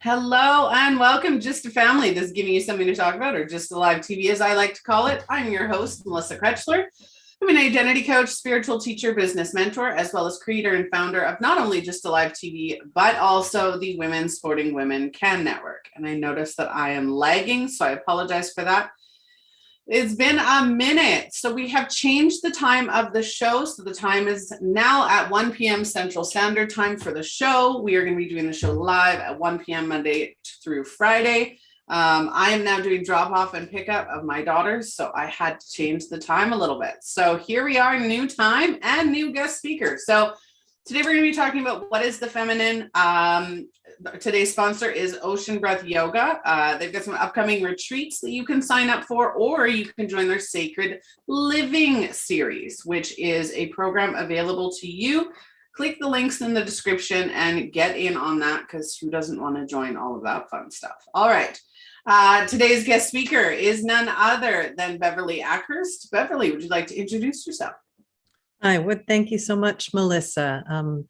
Hello and welcome, Just a Family. This is giving you something to talk about, or Just a Live TV, as I like to call it. I'm your host, Melissa Krechler. I'm an identity coach, spiritual teacher, business mentor, as well as creator and founder of not only Just a Live TV, but also the Women Sporting Women Can Network. And I noticed that I am lagging, so I apologize for that. It's been a minute. So we have changed the time of the show. So the time is now at 1 p.m. Central Standard Time for the show. We are going to be doing the show live at 1 p.m. Monday through Friday. I am now doing drop off and pickup of my daughters, so I had to change the time a little bit. So here we are, new time and new guest speaker. So today we're going to be talking about what is the feminine. Today's sponsor is Ocean Breath Yoga. They've got some upcoming retreats that you can sign up for, or you can join their Sacred Living series, which is a program available to you. Click the links in the description and get in on that, because who doesn't want to join all of that fun stuff? All right. Today's guest speaker is none other than Beverly Akhurst. Beverly, would you like to introduce yourself? I would. Thank you so much, Melissa.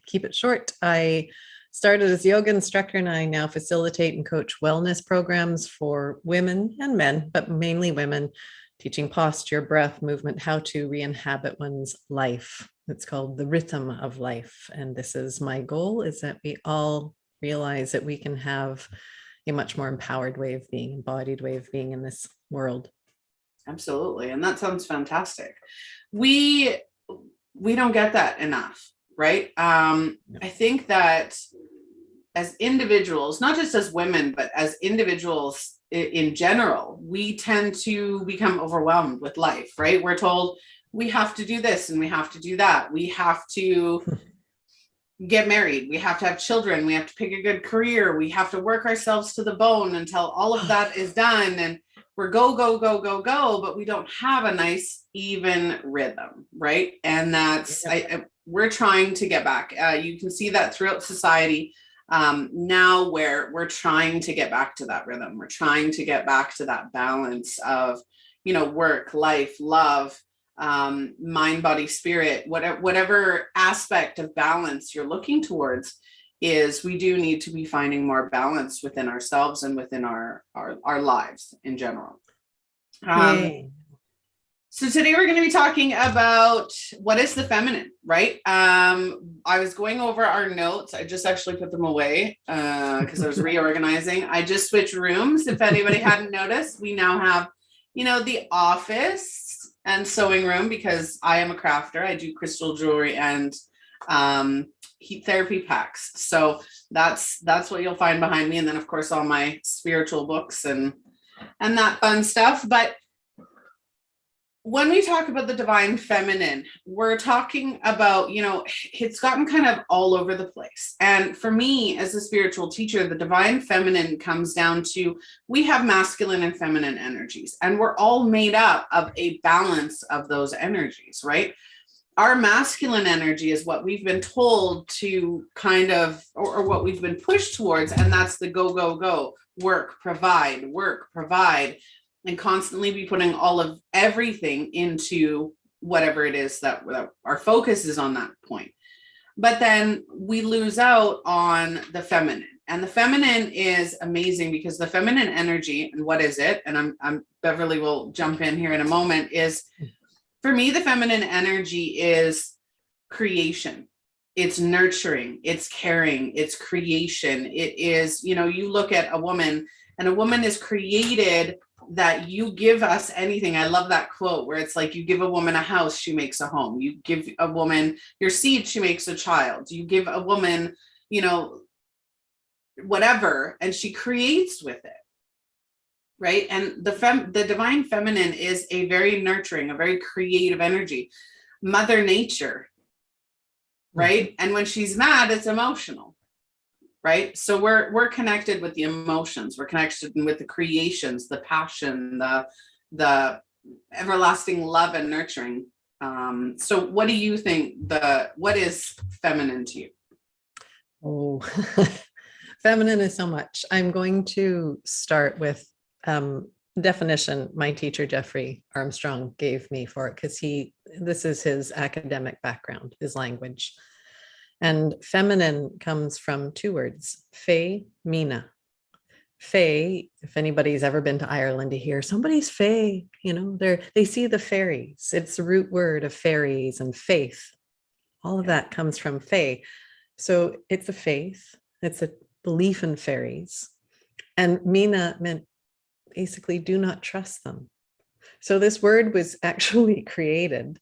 Keep it short. I started as a yoga instructor, and I now facilitate and coach wellness programs for women and men, but mainly women, teaching posture, breath, movement, how to re-inhabit one's life. It's called the Ritam of life. And this is my goal, is that we all realize that we can have a much more empowered way of being, embodied way of being in this world. Absolutely. And that sounds fantastic. We don't get that enough, right? I think that as individuals, not just as women, but as individuals in general, we tend to become overwhelmed with life, right? We're told we have to do this and we have to do that. We have to get married. We have to have children. We have to pick a good career. We have to work ourselves to the bone until all of that is done. And we're go, go, go, go, go, but we don't have a nice, even rhythm, right? And that's, we're trying to get back. You can see that throughout society now, where we're trying to get back to that rhythm. We're trying to get back to that balance of, work, life, love, mind, body, spirit, whatever aspect of balance you're looking towards. Is we do need to be finding more balance within ourselves and within our lives in general. So today we're going to be talking about what is the feminine, right? I was going over our notes. I just actually put them away because I was reorganizing. I just switched rooms. If anybody hadn't noticed, we now have, the office and sewing room, because I am a crafter. I do crystal jewelry and heat therapy packs. So that's what you'll find behind me. And then of course, all my spiritual books and that fun stuff. But when we talk about the divine feminine, we're talking about, it's gotten kind of all over the place. And for me, as a spiritual teacher, the divine feminine comes down to, we have masculine and feminine energies, and we're all made up of a balance of those energies, right? Our masculine energy is what we've been told to kind of, or what we've been pushed towards. And that's the go, go, go, work, provide, and constantly be putting all of everything into whatever it is that our focus is on that point. But then we lose out on the feminine. And the feminine is amazing, because the feminine energy, and what is it? And I'm Beverly will jump in here in a moment, is, for me, the feminine energy is creation. It's nurturing, it's caring, it's creation. It is, you look at a woman, and a woman is created that you give us anything. I love that quote where it's like, you give a woman a house, she makes a home. You give a woman your seed, she makes a child. You give a woman, whatever, and she creates with it. Right. And the divine feminine is a very nurturing, a very creative energy. Mother Nature. Right. Mm-hmm. And when she's mad, it's emotional. Right. So we're connected with the emotions. We're connected with the creations, the passion, the everlasting love and nurturing. So what do you think what is feminine to you? Oh, feminine is so much. I'm going to start with definition my teacher Jeffrey Armstrong gave me for it, because this is his academic background, his language. And feminine comes from two words, fe, mina, Fae, if anybody's ever been to Ireland to hear somebody's fae, they see the fairies. It's the root word of fairies and faith. All of that comes from fae. So it's a faith, it's a belief in fairies. And Mina meant basically do not trust them. So this word was actually created.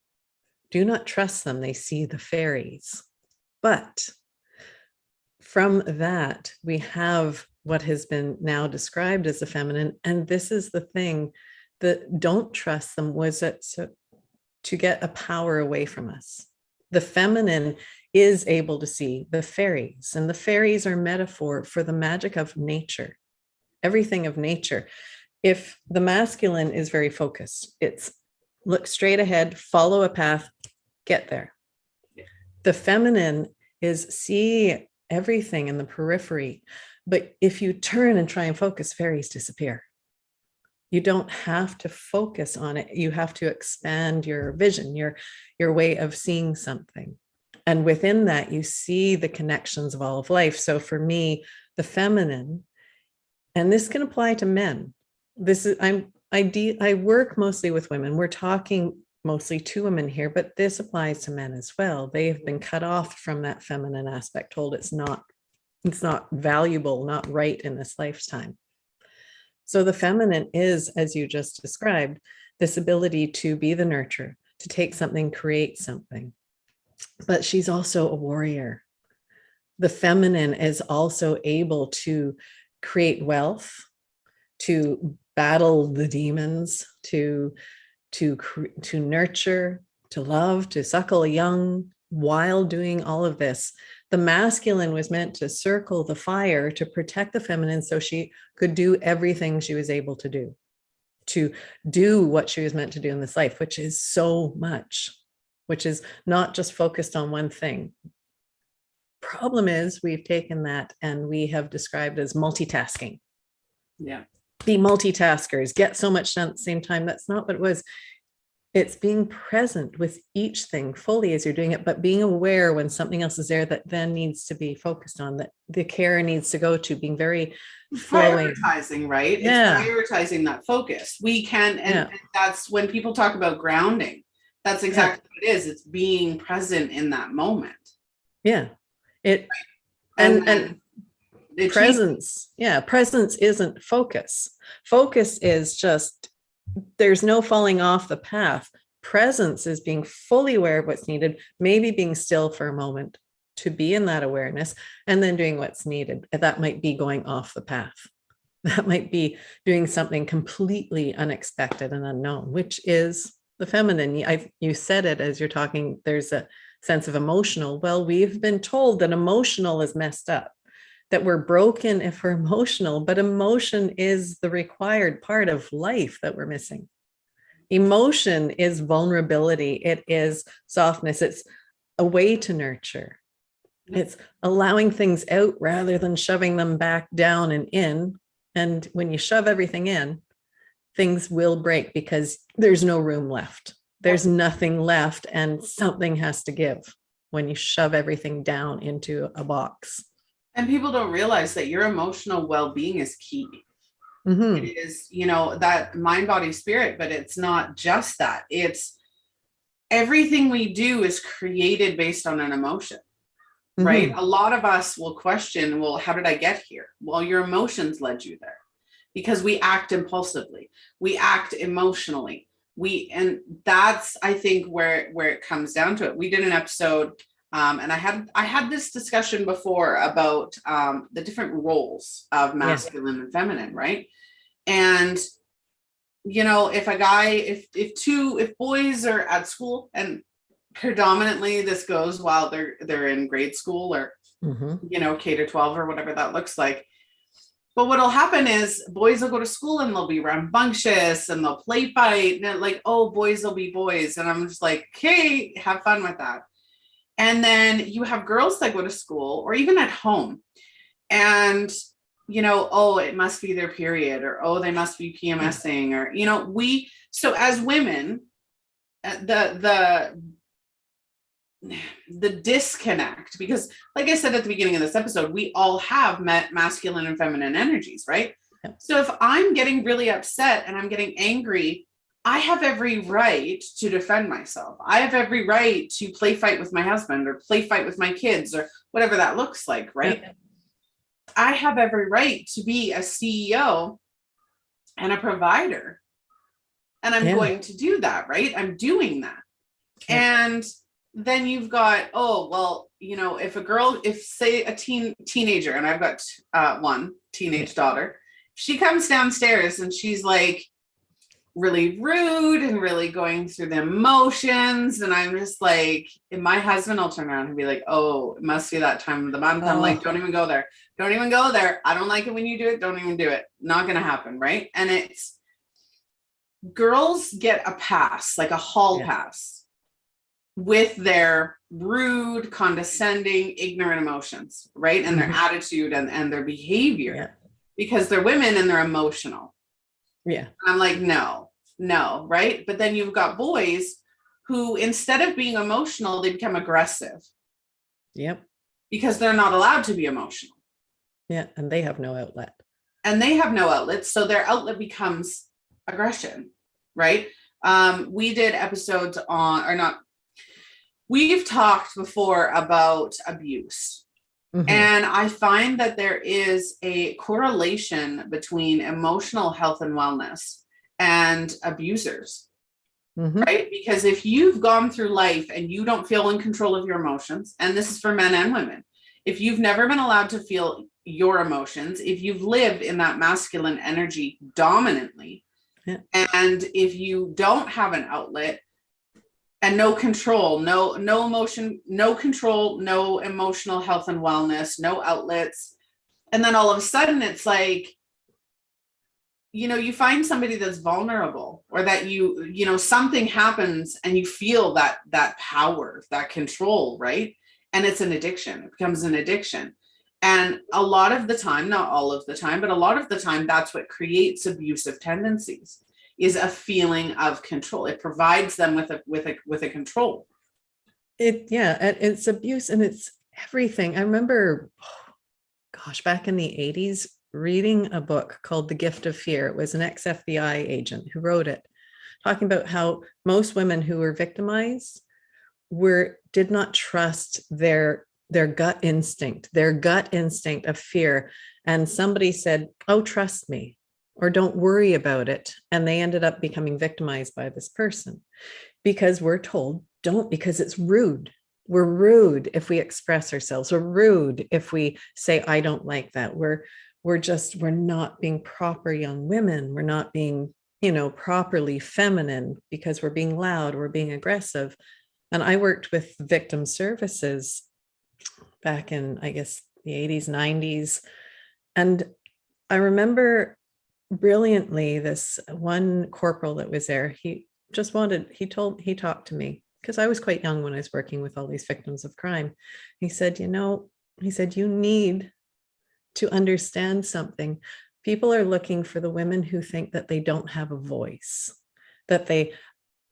Do not trust them. They see the fairies. But from that, we have what has been now described as the feminine. And this is the thing that don't trust them was that to get a power away from us. The feminine is able to see the fairies, and the fairies are metaphor for the magic of nature, everything of nature. If the masculine is very focused, it's look straight ahead, follow a path, get there. The feminine is see everything in the periphery. But if you turn and try and focus, fairies disappear. You don't have to focus on it. You have to expand your vision, your way of seeing something. And within that, you see the connections of all of life. So for me, the feminine, and this can apply to men. I work mostly with women. We're talking mostly to women here, but this applies to men as well. They have been cut off from that feminine aspect, told it's not valuable, not right in this lifetime. So the feminine is, as you just described, this ability to be the nurturer, to take something, create something. But she's also a warrior. The feminine is also able to create wealth, to battle the demons, to nurture, to love, to suckle a young while doing all of this. The masculine was meant to circle the fire to protect the feminine so she could do everything she was able to do what she was meant to do in this life, which is so much, which is not just focused on one thing. Problem is we've taken that and we have described as multitasking. Yeah. Be multitaskers, get so much done at the same time. That's not what it was. It's being present with each thing fully as you're doing it, but being aware when something else is there that then needs to be focused on, that the care needs to go to, being very flowing. Prioritizing, right? Yeah. It's prioritizing that focus. We can, and that's when people talk about grounding. That's exactly what it is. It's being present in that moment. Yeah. And presence. Yeah. Presence isn't focus. Focus is just, there's no falling off the path. Presence is being fully aware of what's needed, maybe being still for a moment to be in that awareness, and then doing what's needed. That might be going off the path. That might be doing something completely unexpected and unknown, which is the feminine. You said it as you're talking, there's a sense of emotional. Well, we've been told that emotional is messed up, that we're broken if we're emotional, but emotion is the required part of life that we're missing. Emotion is vulnerability. It is softness. It's a way to nurture. It's allowing things out rather than shoving them back down and in. And when you shove everything in, things will break because there's no room left. There's nothing left, and something has to give when you shove everything down into a box. And people don't realize that your emotional well-being is key. Mm-hmm. It is, that mind, body, spirit, but it's not just that. It's everything we do is created based on an emotion, mm-hmm. right? A lot of us will question, well, how did I get here? Well, your emotions led you there because we act impulsively. We act emotionally. And that's, I think, where it comes down to it. We did an episode and I had this discussion before about the different roles of masculine and feminine, right? And if boys are at school, and predominantly this goes while they're in grade school or mm-hmm. K to 12 or whatever that looks like. But what'll happen is boys will go to school and they'll be rambunctious and they'll play fight and like, oh, boys will be boys, and I'm just like, okay, have fun with that. And then you have girls that go to school or even at home and, oh, it must be their period, or, oh, they must be PMSing, or, so as women, the disconnect, because like I said at the beginning of this episode, we all have masculine and feminine energies, right? Yep. So if I'm getting really upset and I'm getting angry, I have every right to defend myself. I have every right to play fight with my husband or play fight with my kids or whatever that looks like, right? Yep. I have every right to be a CEO and a provider. And I'm going to do that, right? I'm doing that. And then you've got, oh, well, you know, if say a teenager, and I've got one teenage daughter, she comes downstairs and she's like really rude and really going through the emotions. And I'm just like, and my husband will turn around and be like, oh, it must be that time of the month. I'm like, don't even go there. Don't even go there. I don't like it when you do it. Don't even do it. Not going to happen. Right. And it's, girls get a pass, like a hall pass, with their rude, condescending, ignorant emotions, right? And their attitude and their behavior, because they're women and they're emotional. Yeah. And I'm like, no, right? But then you've got boys who, instead of being emotional, they become aggressive. Yep. Because they're not allowed to be emotional. Yeah. And they have no outlet. So their outlet becomes aggression, right? We did episodes we've talked before about abuse. Mm-hmm. And I find that there is a correlation between emotional health and wellness and abusers, right? Because if you've gone through life and you don't feel in control of your emotions, and this is for men and women, if you've never been allowed to feel your emotions, if you've lived in that masculine energy dominantly, and if you don't have an outlet and no control, no emotion, no control, no emotional health and wellness, no outlets, and then all of a sudden it's like, you know, you find somebody that's vulnerable, or that you know, something happens and you feel that power, that control, right? And it's an addiction. It becomes an addiction. And a lot of the time, not all of the time, but a lot of the time, that's what creates abusive tendencies, is a feeling of control. It provides them with a control. It's abuse, and it's everything. I remember, back in the 80s, reading a book called The Gift of Fear. It was an ex-FBI agent who wrote it, talking about how most women who were victimized did not trust their gut instinct of fear. And somebody said, oh, trust me, or don't worry about it. And they ended up becoming victimized by this person, because we're told don't, because it's rude. We're rude if we express ourselves. We're rude if we say, I don't like that. We're not being proper young women. We're not being, properly feminine, because we're being loud, we're being aggressive. And I worked with victim services back in, I guess, the 80s, 90s. And I remember brilliantly this one corporal that was there. He talked to me, because I was quite young when I was working with all these victims of crime. He said, you need to understand something. People are looking for the women who think that they don't have a voice, that they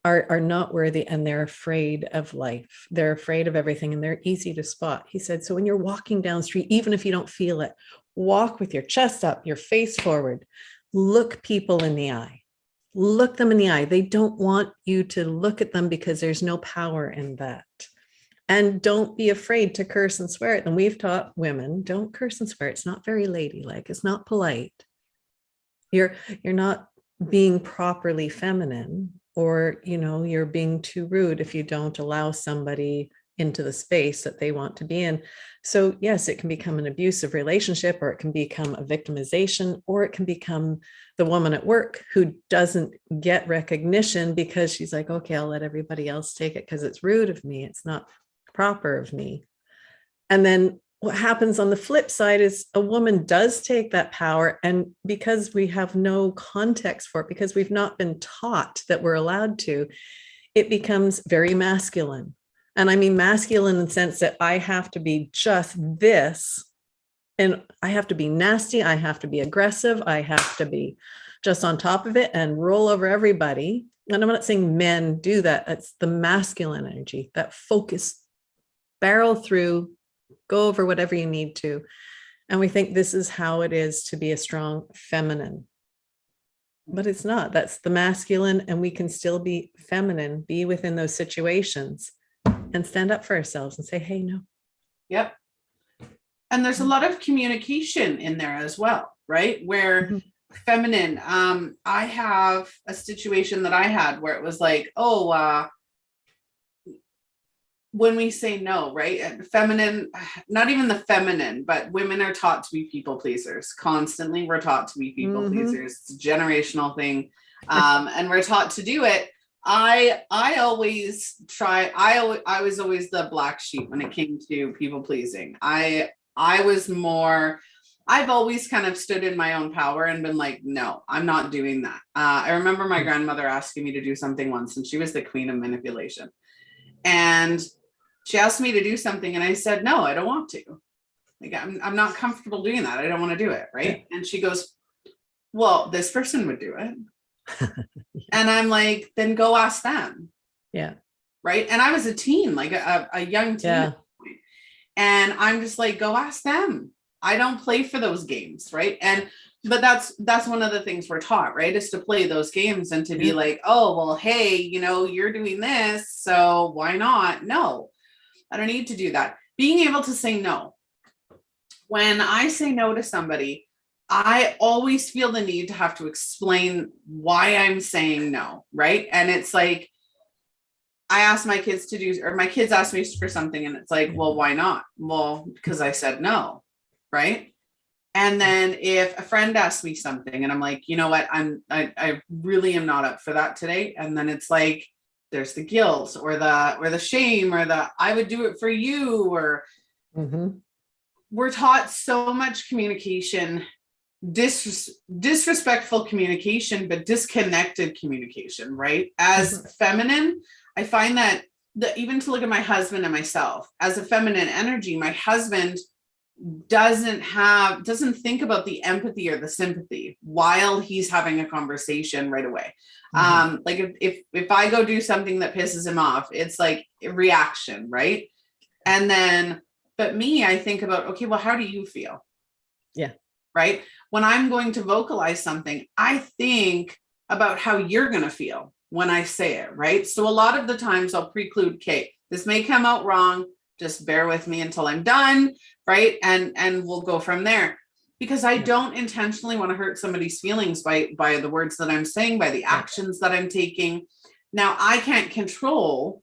are not worthy, and they're afraid of life. They're afraid of everything, and they're easy to spot. He said, so when you're walking down the street, even if you don't feel it, walk with your chest up, your face forward, look people in the eye, look them in the eye. They don't want you to look at them, because there's no power in that. And don't be afraid to curse and swear at them. We've taught women, don't curse and swear. It's not very ladylike. It's not polite. You're not being properly feminine, or, you're being too rude if you don't allow somebody into the space that they want to be in. So yes, it can become an abusive relationship, or it can become a victimization, or it can become the woman at work who doesn't get recognition because she's like, okay, I'll let everybody else take it because it's rude of me. It's not proper of me. And then what happens on the flip side is a woman does take that power, and because we have no context for it, because we've not been taught that we're allowed to, it becomes very masculine. And I mean masculine in the sense that I have to be just this, and I have to be nasty, I have to be aggressive, I have to be just on top of it and roll over everybody. And I'm not saying men do that. It's the masculine energy, that focus, barrel through, go over whatever you need to. And we think this is how it is to be a strong feminine. But it's not. That's the masculine, and we can still be feminine, be within those situations and stand up for ourselves and say, hey, no. Yep. And there's a lot of communication in there as well, right? Where feminine, I have a situation that I had where it was like, when we say no, right? And feminine, not even the feminine, but women are taught to be people pleasers. Constantly, we're taught to be people pleasers. It's a generational thing. And we're taught to do it. I always try, I was always the black sheep when it came to people pleasing. I was more, I've always kind of stood in my own power and been like, no, I'm not doing that. I remember my grandmother asking me to do something once, and she was the queen of manipulation. And she asked me to do something, and I said, no, I don't want to. Like, I'm not comfortable doing that. I don't want to do it. Right. Yeah. And she goes, well, this person would do it. Yeah. And I'm like, then go ask them. Yeah. Right. And I was a teen, like a young teen. Yeah. And I'm just like, go ask them. I don't play for those games. Right. But that's one of the things we're taught, right, is to play those games and to be like, oh, well, hey, you're doing this, so why not? No, I don't need to do that. Being able to say no. When I say no to somebody, I always feel the need to have to explain why I'm saying no, right? And it's like, I ask my kids to do, or my kids ask me for something, and it's like, well, why not? Well, because I said no, right? And then if a friend asks me something and I'm like, you know what, I really am not up for that today. And then it's like, there's the guilt or the shame or the, I would do it for you, or we're taught so much communication, disrespectful communication, but disconnected communication, right? As feminine, I find that even to look at my husband and myself as a feminine energy, my husband doesn't think about the empathy or the sympathy while he's having a conversation right away. Like if I go do something that pisses him off, it's like a reaction, right? And then, but me, I think about, okay, well, how do you feel? Yeah. Right. When I'm going to vocalize something, I think about how you're going to feel when I say it. Right. So a lot of the times I'll preclude, okay, this may come out wrong. Just bear with me until I'm done. Right. And we'll go from there, because I don't intentionally want to hurt somebody's feelings by the words that I'm saying, by the actions that I'm taking. Now, I can't control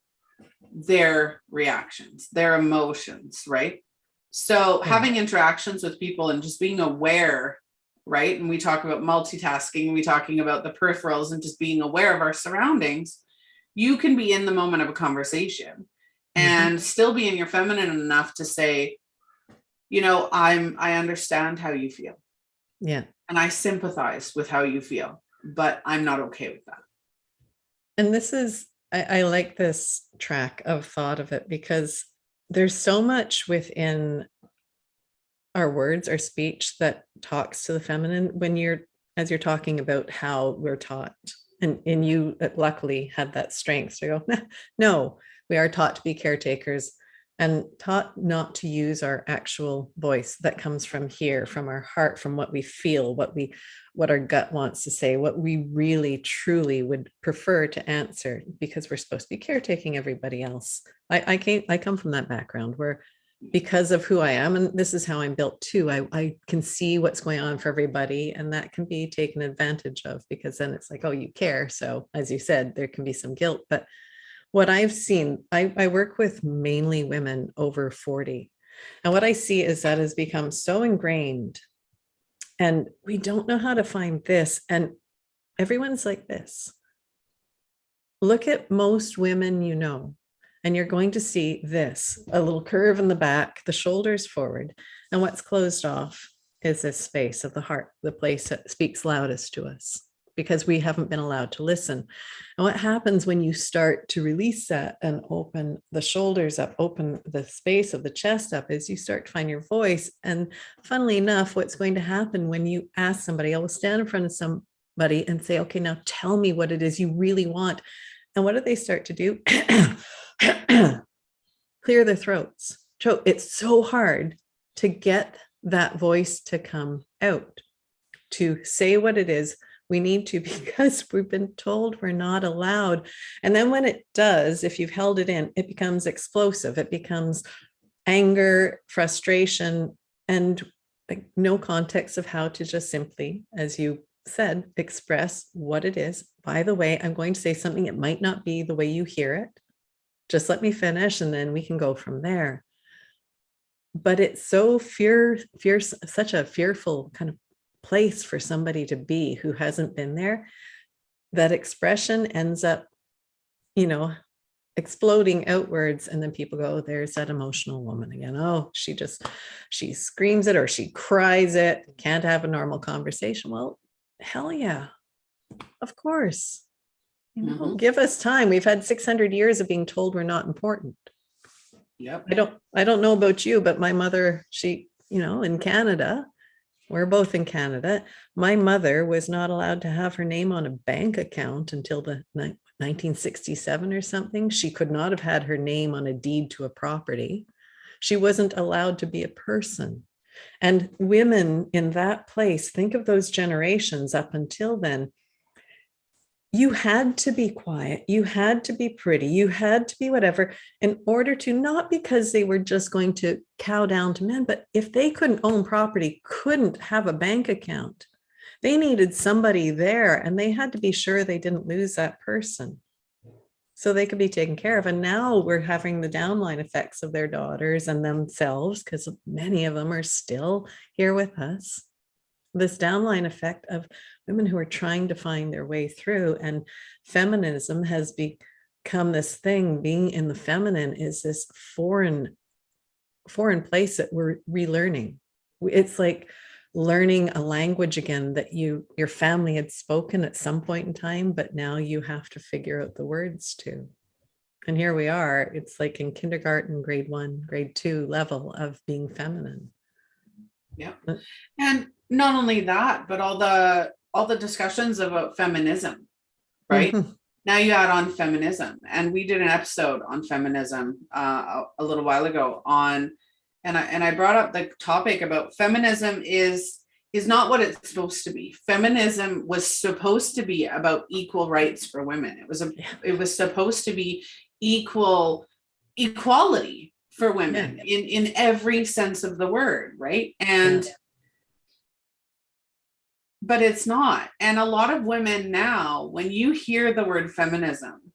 their reactions, their emotions. Right. So having interactions with people and just being aware, right? And we talk about multitasking, we talking about the peripherals and just being aware of our surroundings. You can be in the moment of a conversation and still be in your feminine enough to say, I understand how you feel. Yeah. And I sympathize with how you feel, but I'm not okay with that. And this is, I like this track of thought of it, because there's so much within our words, our speech, that talks to the feminine as you're talking about how we're taught. And you luckily had that strength to go, no, we are taught to be caretakers and taught not to use our actual voice that comes from here, from our heart, from what we feel, what our gut wants to say, what we really truly would prefer to answer, because we're supposed to be caretaking everybody else. I come from that background where, because of who I am, and this is how I'm built too, I can see what's going on for everybody, and that can be taken advantage of, because then it's like, oh, you care. So as you said, there can be some guilt. But what I've seen, I work with mainly women over 40. And what I see is that has become so ingrained, and we don't know how to find this. And everyone's like this. Look at most women, and you're going to see this, a little curve in the back, the shoulders forward. And what's closed off is this space of the heart, the place that speaks loudest to us, because we haven't been allowed to listen. And what happens when you start to release that and open the shoulders up, open the space of the chest up, is you start to find your voice. And funnily enough, what's going to happen when you ask somebody, I will stand in front of somebody and say, okay, now tell me what it is you really want. And what do they start to do? Clear their throats. It's so hard to get that voice to come out, to say what it is we need to, because we've been told we're not allowed. And then when it does, if you've held it in, it becomes explosive. It becomes anger, frustration, and like no context of how to just simply, as you said, express what it is. By the way, I'm going to say something. It might not be the way you hear it. Just let me finish and then we can go from there. But it's so such a fearful kind of place for somebody to be who hasn't been there. That expression ends up, exploding outwards, and then people go, there's that emotional woman again. Oh, she screams it or she cries it, can't have a normal conversation. Well, hell yeah, of course. Give us time. We've had 600 years of being told we're not important. Yep. I don't know about you, but my mother, she, in Canada, we're both in Canada. My mother was not allowed to have her name on a bank account until the 1967 or something. She could not have had her name on a deed to a property. She wasn't allowed to be a person. And women in that place, think of those generations up until then. You had to be quiet, you had to be pretty, you had to be whatever in order to, not because they were just going to cow down to men, but if they couldn't own property, couldn't have a bank account, they needed somebody there, and they had to be sure they didn't lose that person so they could be taken care of. And now we're having the downline effects of their daughters and themselves, because many of them are still here with us. This downline effect of women who are trying to find their way through. And feminism has become this thing. Being in the feminine is this foreign place that we're relearning. It's like learning a language again that your family had spoken at some point in time, but now you have to figure out the words to. And here we are. It's like in kindergarten, grade 1, grade 2 level of being feminine. Yeah. And not only that, but all the discussions about feminism, right? Mm-hmm. Now you add on feminism, and we did an episode on feminism a little while ago and I brought up the topic about feminism is not what it's supposed to be. Feminism was supposed to be about equal rights for women. It was supposed to be equality for women in every sense of the word, right? And but it's not. And a lot of women now, when you hear the word feminism,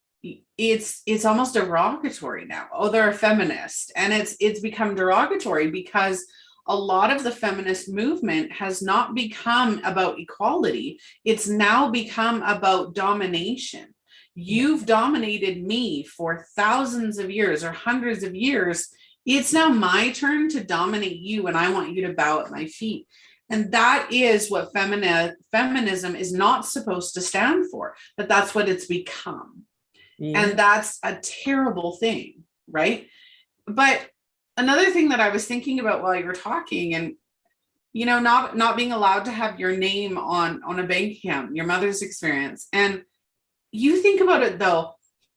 it's almost derogatory now. Oh, they're a feminist. And it's become derogatory because a lot of the feminist movement has not become about equality. It's now become about domination. You've dominated me for thousands of years or hundreds of years. It's now my turn to dominate you, and I want you to bow at my feet. And that is what feminism is not supposed to stand for, but that's what it's become. Yeah. And that's a terrible thing, right? But another thing that I was thinking about while you were talking, and not being allowed to have your name on a bank account, your mother's experience. And you think about it though,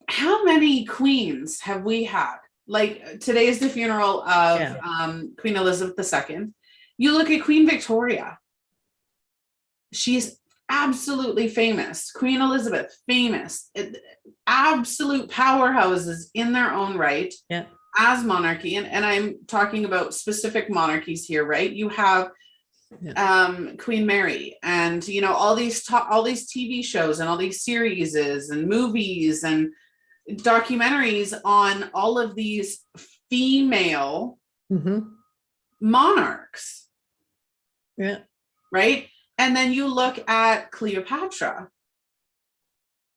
how many queens have we had? Like today is the funeral of Queen Elizabeth II. You look at Queen Victoria. She's absolutely famous. Queen Elizabeth, famous. Absolute powerhouses in their own right as monarchy. And I'm talking about specific monarchies here, right? You have Queen Mary and, all these TV shows and all these series and movies and documentaries on all of these female monarchs. Yeah. Right. And then you look at Cleopatra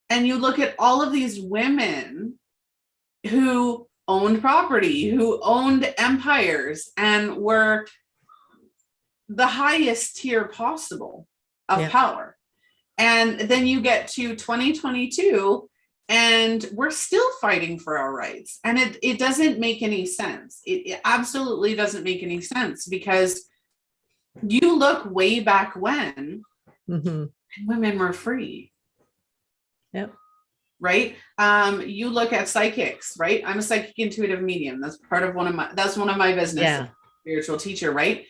and you look at all of these women who owned property, who owned empires and were the highest tier possible of power. And then you get to 2022 and we're still fighting for our rights. And it doesn't make any sense. It absolutely doesn't make any sense, because you look way back when women were free. Yep. Right. You look at psychics, right? I'm a psychic intuitive medium. That's one of my business. Spiritual teacher, right?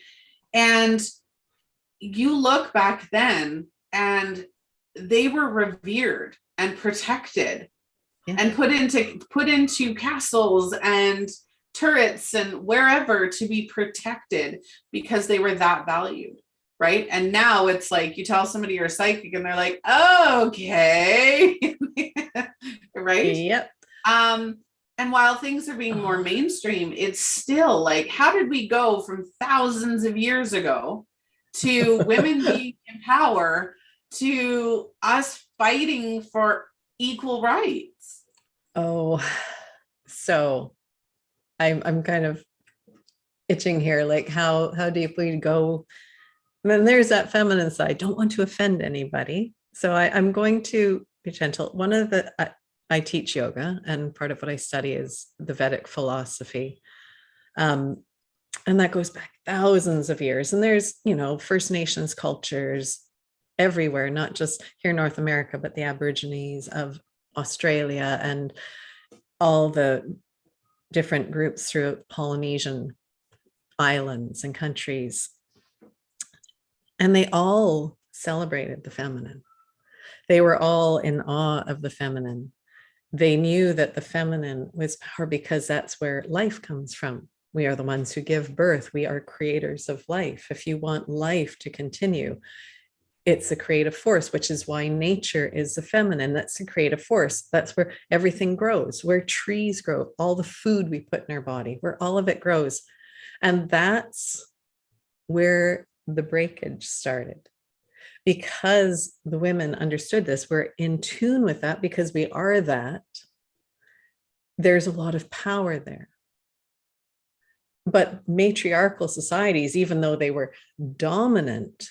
And you look back then and they were revered and protected and put into castles and turrets and wherever to be protected because they were that valued, right? And now it's like you tell somebody you're psychic and they're like, oh, okay. Right? Yep. And while things are being more mainstream, it's still like, how did we go from thousands of years ago to women being in power to us fighting for equal rights? Oh, so I'm kind of itching here, like how deep we go. And then there's that feminine side. Don't want to offend anybody. So I'm going to be gentle. One of the, I teach yoga, and part of what I study is the Vedic philosophy. And that goes back thousands of years. And there's, First Nations cultures everywhere, not just here in North America, but the Aborigines of Australia and all the different groups throughout Polynesian islands and countries. And they all celebrated the feminine. They were all in awe of the feminine. They knew that the feminine was power because that's where life comes from. We are the ones who give birth. We are creators of life. If you want life to continue, it's a creative force, which is why nature is the feminine. That's the creative force. That's where everything grows, where trees grow, all the food we put in our body, where all of it grows. And that's where the breakage started. Because the women understood this, we're in tune with that because we are that. There's a lot of power there. But matriarchal societies, even though they were dominant,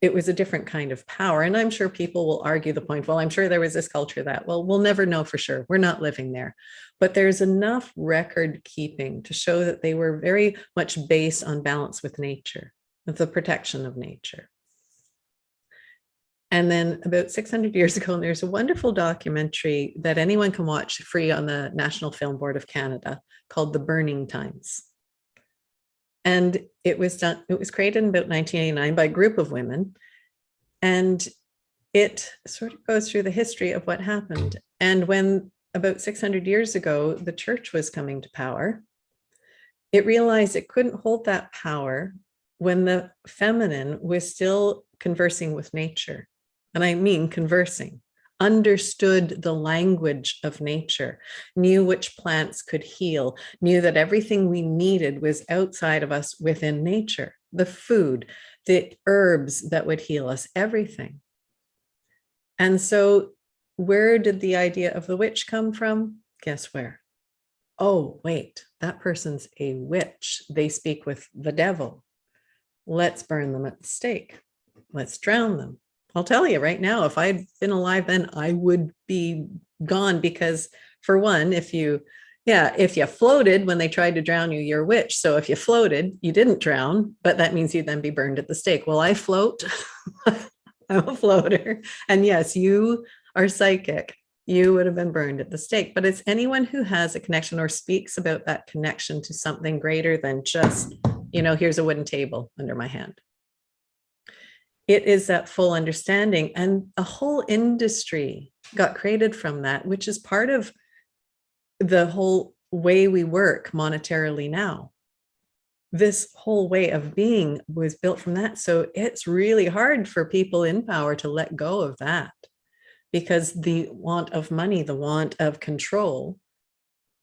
it was a different kind of power. And I'm sure people will argue the point, well, I'm sure there was this culture that, well, we'll never know for sure. We're not living there. But there's enough record keeping to show that they were very much based on balance with nature, with the protection of nature. And then about 600 years ago, and there's a wonderful documentary that anyone can watch free on the National Film Board of Canada called The Burning Times. And it was created in about 1989 by a group of women. And it sort of goes through the history of what happened. And when about 600 years ago, the church was coming to power, it realized it couldn't hold that power when the feminine was still conversing with nature. And I mean conversing, understood the language of nature, knew which plants could heal, knew that everything we needed was outside of us within nature, the food, the herbs that would heal us, everything. And so where did the idea of the witch come from? Guess where? Oh, wait, that person's a witch. They speak with the devil. Let's burn them at the stake. Let's drown them. I'll tell you right now, if I'd been alive then, I would be gone because, for one, if you floated when they tried to drown you, you're a witch. So if you floated, you didn't drown, but that means you'd then be burned at the stake. Well, I float. I'm a floater. And yes, you are psychic. You would have been burned at the stake. But it's anyone who has a connection or speaks about that connection to something greater than just, here's a wooden table under my hand. It is that full understanding, and a whole industry got created from that, which is part of the whole way we work monetarily now. This whole way of being was built from that. So it's really hard for people in power to let go of that because the want of money, the want of control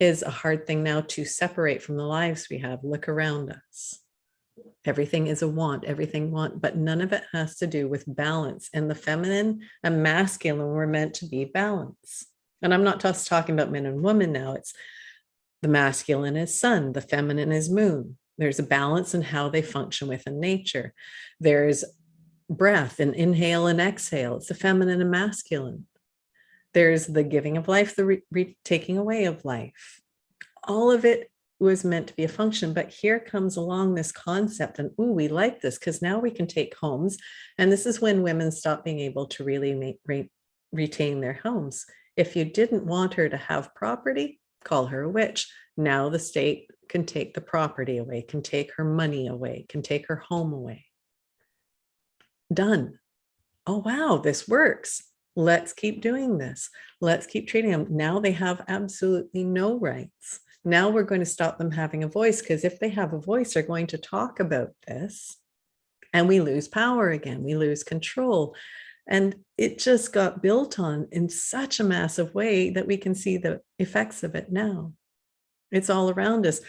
is a hard thing now to separate from the lives we have. Look around us. Everything is a want, but none of it has to do with balance. And the feminine and masculine were meant to be balanced. And I'm not just talking about men and women now. It's the masculine is sun, the feminine is moon. There's a balance in how they function within nature. There's breath and inhale and exhale. It's the feminine and masculine. There's the giving of life, the taking away of life. All of it was meant to be a function, but here comes along this concept and we like this because now we can take homes. And this is when women stop being able to really retain their homes. If you didn't want her to have property, call her a witch. Now the state can take the property away, can take her money away, can take her home away. Done. Oh, wow, this works. Let's keep doing this. Let's keep treating them. Now they have absolutely no rights. Now we're going to stop them having a voice, because if they have a voice, they're going to talk about this. And we lose power again. We lose control. And it just got built on in such a massive way that we can see the effects of it now. It's all around us.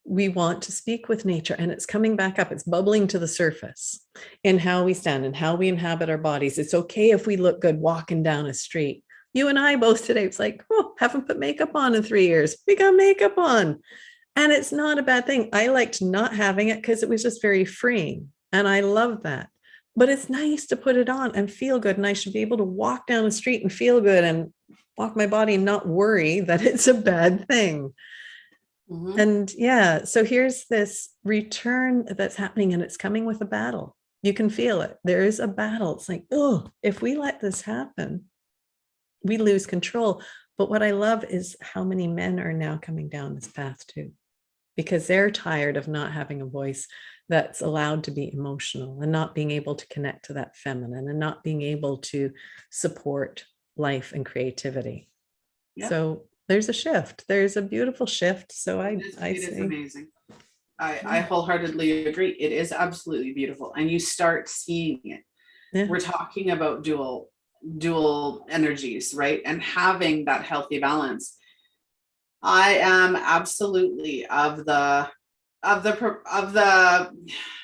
We want to speak with nature, and it's coming back up. It's bubbling to the surface in how we stand and how we inhabit our bodies. It's okay if we look good walking down a street. You and I both today, it's like, oh, haven't put makeup on in 3 years. We got makeup on. And it's not a bad thing. I liked not having it because it was just very freeing. And I love that. But it's nice to put it on and feel good. And I should be able to walk down the street and feel good and walk my body and not worry that it's a bad thing. Mm-hmm. And yeah, so here's this return that's happening, and it's coming with a battle. You can feel it. There is a battle. It's like, oh, if we let this happen, we lose control. But what I love is how many men are now coming down this path too, because they're tired of not having a voice that's allowed to be emotional and not being able to connect to that feminine and not being able to support life and creativity. Yep. So there's a shift. There's a beautiful shift. So it is amazing. I wholeheartedly agree. It is absolutely beautiful. And you start seeing it. Yeah. We're talking about dual energies, right? And having that healthy balance. I am absolutely of the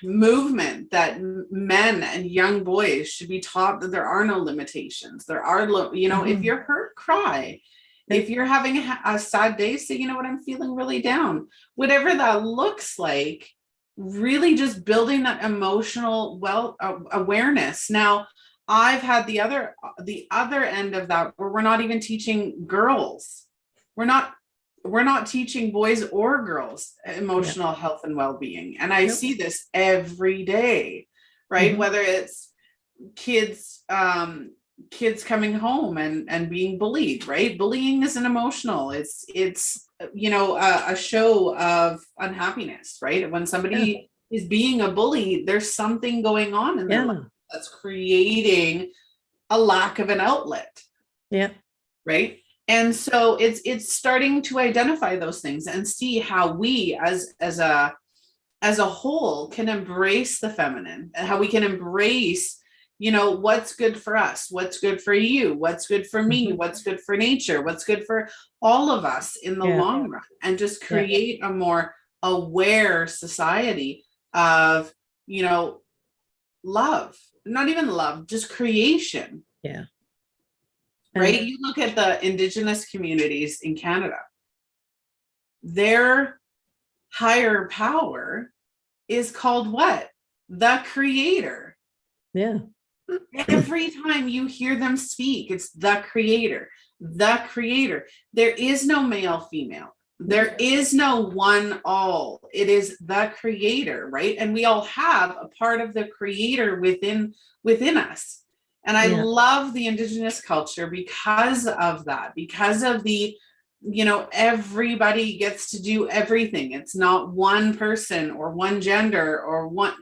movement that men and young boys should be taught that there are no limitations. There are, if you're hurt, cry. If you're having a sad day, say, you know what, I'm feeling really down. Whatever that looks like, really just building that emotional awareness. Now, I've had the other end of that, where we're not even teaching girls. We're not teaching boys or girls emotional health and well-being. And I see this every day, right? Mm-hmm. Whether it's kids coming home and being bullied, right? Bullying isn't emotional. It's a show of unhappiness, right? When somebody is being a bully, there's something going on in their life that's creating a lack of an outlet. Yeah. Right. And so it's starting to identify those things and see how we as a whole can embrace the feminine, and how we can embrace, what's good for us, what's good for you, what's good for me, mm-hmm. what's good for nature, what's good for all of us in the long run, and just create a more aware society of, love, not even love, just creation. Yeah. Right? You look at the Indigenous communities in Canada, their higher power is called what? The Creator. Yeah. Every time you hear them speak, it's the Creator, the Creator. There is no male, female. There is no one all. It is the Creator, right? And we all have a part of the Creator within us. And I love the Indigenous culture because of that, because of the, everybody gets to do everything. It's not one person or one gender or one,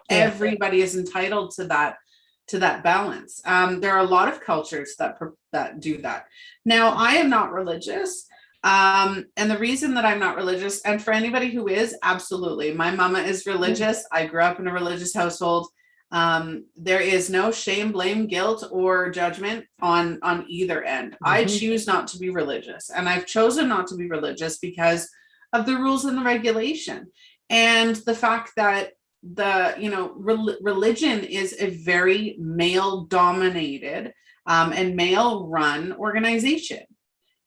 everybody is entitled to that balance. There are a lot of cultures that do that. Now, I am not religious. And the reason that I'm not religious, and for anybody who is, absolutely, my mama is religious. I grew up in a religious household. There is no shame, blame, guilt, or judgment on either end. Mm-hmm. I choose not to be religious, and I've chosen not to be religious because of the rules and the regulation, and the fact that religion is a very male dominated and male run organization.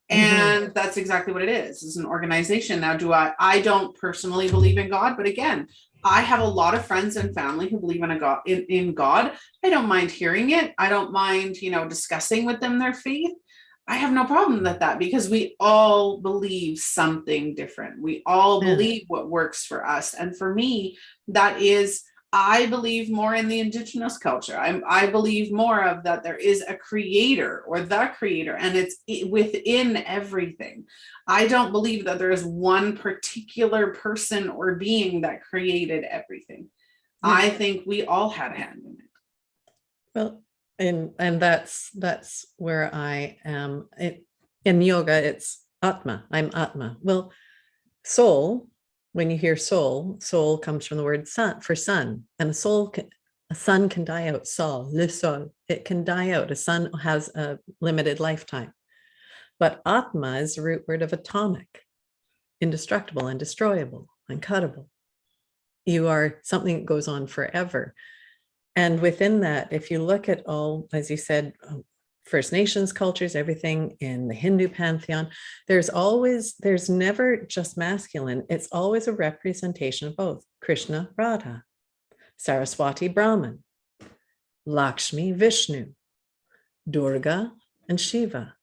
And that's exactly what it is. It's an organization. Now, I don't personally believe in God, but again, I have a lot of friends and family who believe in God. I don't mind hearing it. I don't mind, discussing with them their faith. I have no problem with that, because we all believe something different. We all believe what works for us. And for me, that is, I believe more in the indigenous culture. I believe more of that there is a creator or the creator, and it's within everything. I don't believe that there is one particular person or being that created everything. Yeah. I think we all had a hand in it. Well, and that's where I am. In yoga, it's Atma. I'm Atma. Well, soul, when you hear soul, soul comes from the word sun, for sun. And a sun can die out. Sol, le sol. It can die out. A sun has a limited lifetime. But Atma is the root word of atomic, indestructible, undestroyable, uncuttable. You are something that goes on forever. And within that, if you look at all, as you said, First Nations cultures, everything in the Hindu pantheon, there's never just masculine. It's always a representation of both Krishna, Radha, Saraswati, Brahman, Lakshmi, Vishnu, Durga, and Shiva.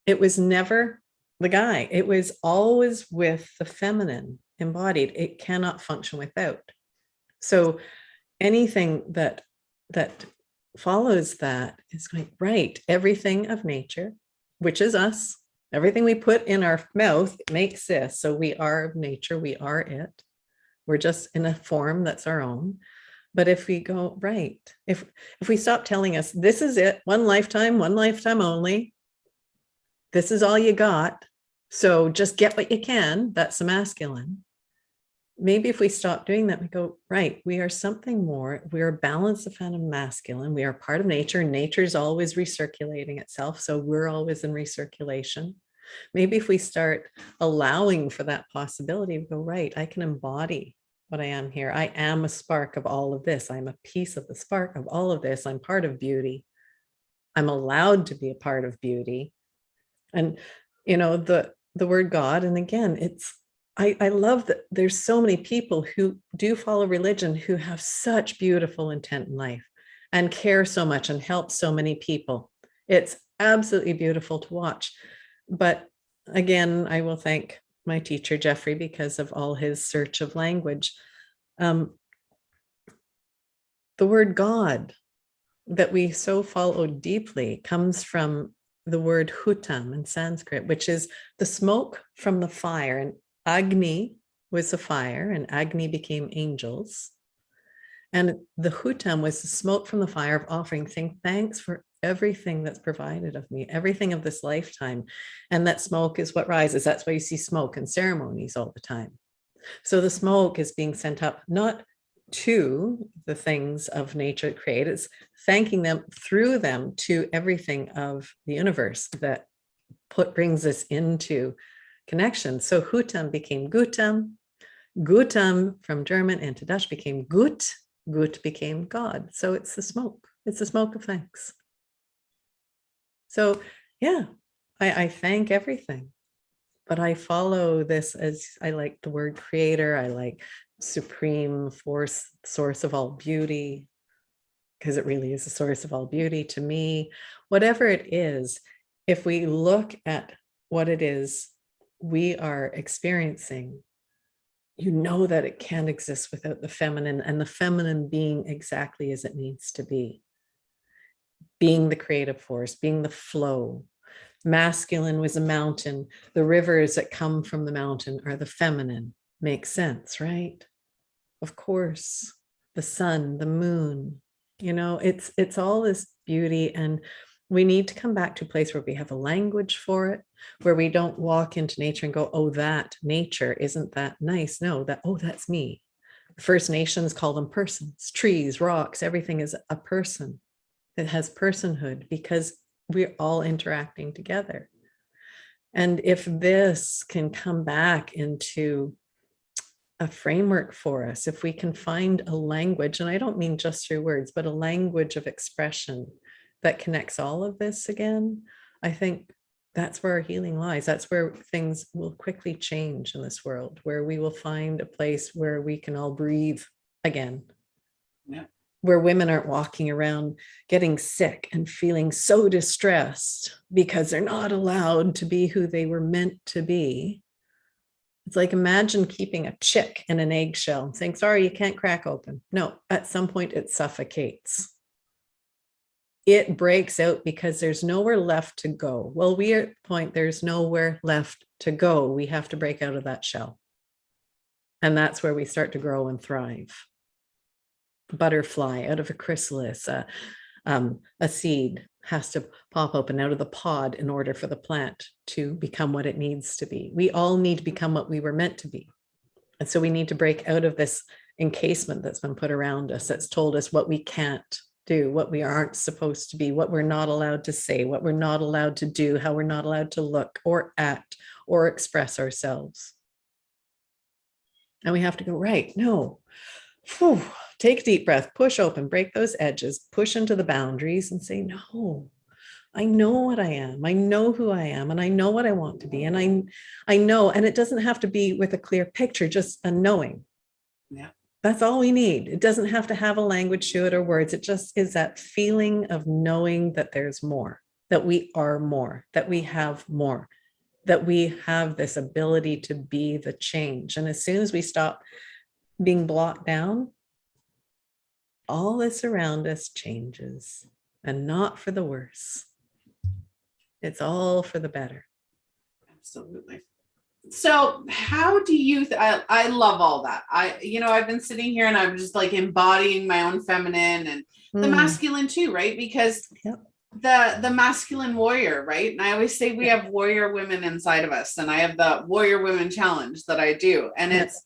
It was never the guy. It was always with the feminine embodied. It cannot function without. So anything that follows that is like, right, everything of nature, which is us, everything we put in our mouth makes this. So we are of nature, we are it. We're just in a form that's our own. But if we go, right, if we stop telling us, this is it, one lifetime only, this is all you got, so just get what you can, that's the masculine. Maybe if we stop doing that, we go, right, we are something more. We are a balance of feminine and masculine. We are part of nature. Nature's always recirculating itself. So we're always in recirculation. Maybe if we start allowing for that possibility, we go, right, I can embody what I am here. I am a spark of all of this. I'm a piece of the spark of all of this. I'm part of beauty. I'm allowed to be a part of beauty. And, the word God, and again, I love that there's so many people who do follow religion who have such beautiful intent in life and care so much and help so many people. It's absolutely beautiful to watch. But again, I will thank my teacher, Jeffrey, because of all his search of language. The word God that we so follow deeply comes from the word hutam in Sanskrit, which is the smoke from the fire. And Agni was the fire, and Agni became angels. And the hutam was the smoke from the fire of offering, saying thanks for everything that's provided of me, everything of this lifetime. And that smoke is what rises. That's why you see smoke in ceremonies all the time. So the smoke is being sent up, not to the things of nature that create, it's thanking them through them to everything of the universe that brings us into connection. So Hutam became Gutam. Gutam from German into Dutch became Gut. Gut became God. So it's the smoke. It's the smoke of thanks. So yeah, I thank everything, but I follow this as, I like the word creator. I like supreme force, source of all beauty, because it really is a source of all beauty to me. Whatever it is, if we look at what it is we are experiencing, that it can't exist without the feminine, and the feminine being exactly as it needs to be, being the creative force, being the flow. Masculine was a mountain. The rivers that come from the mountain are the feminine. Makes sense, right? Of course, the sun, the moon, it's all this beauty. And we need to come back to a place where we have a language for it, where we don't walk into nature and go, oh, that nature, isn't that nice? No, that's me. First Nations call them persons, trees, rocks, everything is a person. It has personhood because we're all interacting together. And if this can come back into a framework for us, if we can find a language, and I don't mean just through words, but a language of expression that connects all of this again, I think that's where our healing lies. That's where things will quickly change in this world, where we will find a place where we can all breathe again. Yeah. Where women aren't walking around getting sick and feeling so distressed because they're not allowed to be who they were meant to be. It's like, imagine keeping a chick in an eggshell and saying, sorry, you can't crack open. No, at some point it suffocates. It breaks out because there's nowhere left to go. Well, we are at the point there's nowhere left to go. We have to break out of that shell. And that's where we start to grow and thrive. Butterfly out of a chrysalis, a seed has to pop open out of the pod in order for the plant to become what it needs to be. We all need to become what we were meant to be. And so we need to break out of this encasement that's been put around us, that's told us what we can't do, what we aren't supposed to be, what we're not allowed to say, what we're not allowed to do, how we're not allowed to look or act or express ourselves. And we have to go, right, no. Whew. Take a deep breath, push open, break those edges, push into the boundaries and say, no, I know what I am. I know who I am, and I know what I want to be. And I know, and it doesn't have to be with a clear picture, just a knowing. Yeah. That's all we need. It doesn't have to have a language to it or words. It just is that feeling of knowing that there's more, that we are more, that we have more, that we have this ability to be the change. And as soon as we stop being blocked down, all this around us changes, and not for the worse. It's all for the better. Absolutely. So how do you, I love all that. I've been sitting here and I'm just like embodying my own feminine and the masculine too, right? Because the masculine warrior, right? And I always say we have warrior women inside of us, and I have the warrior women challenge that I do. And it's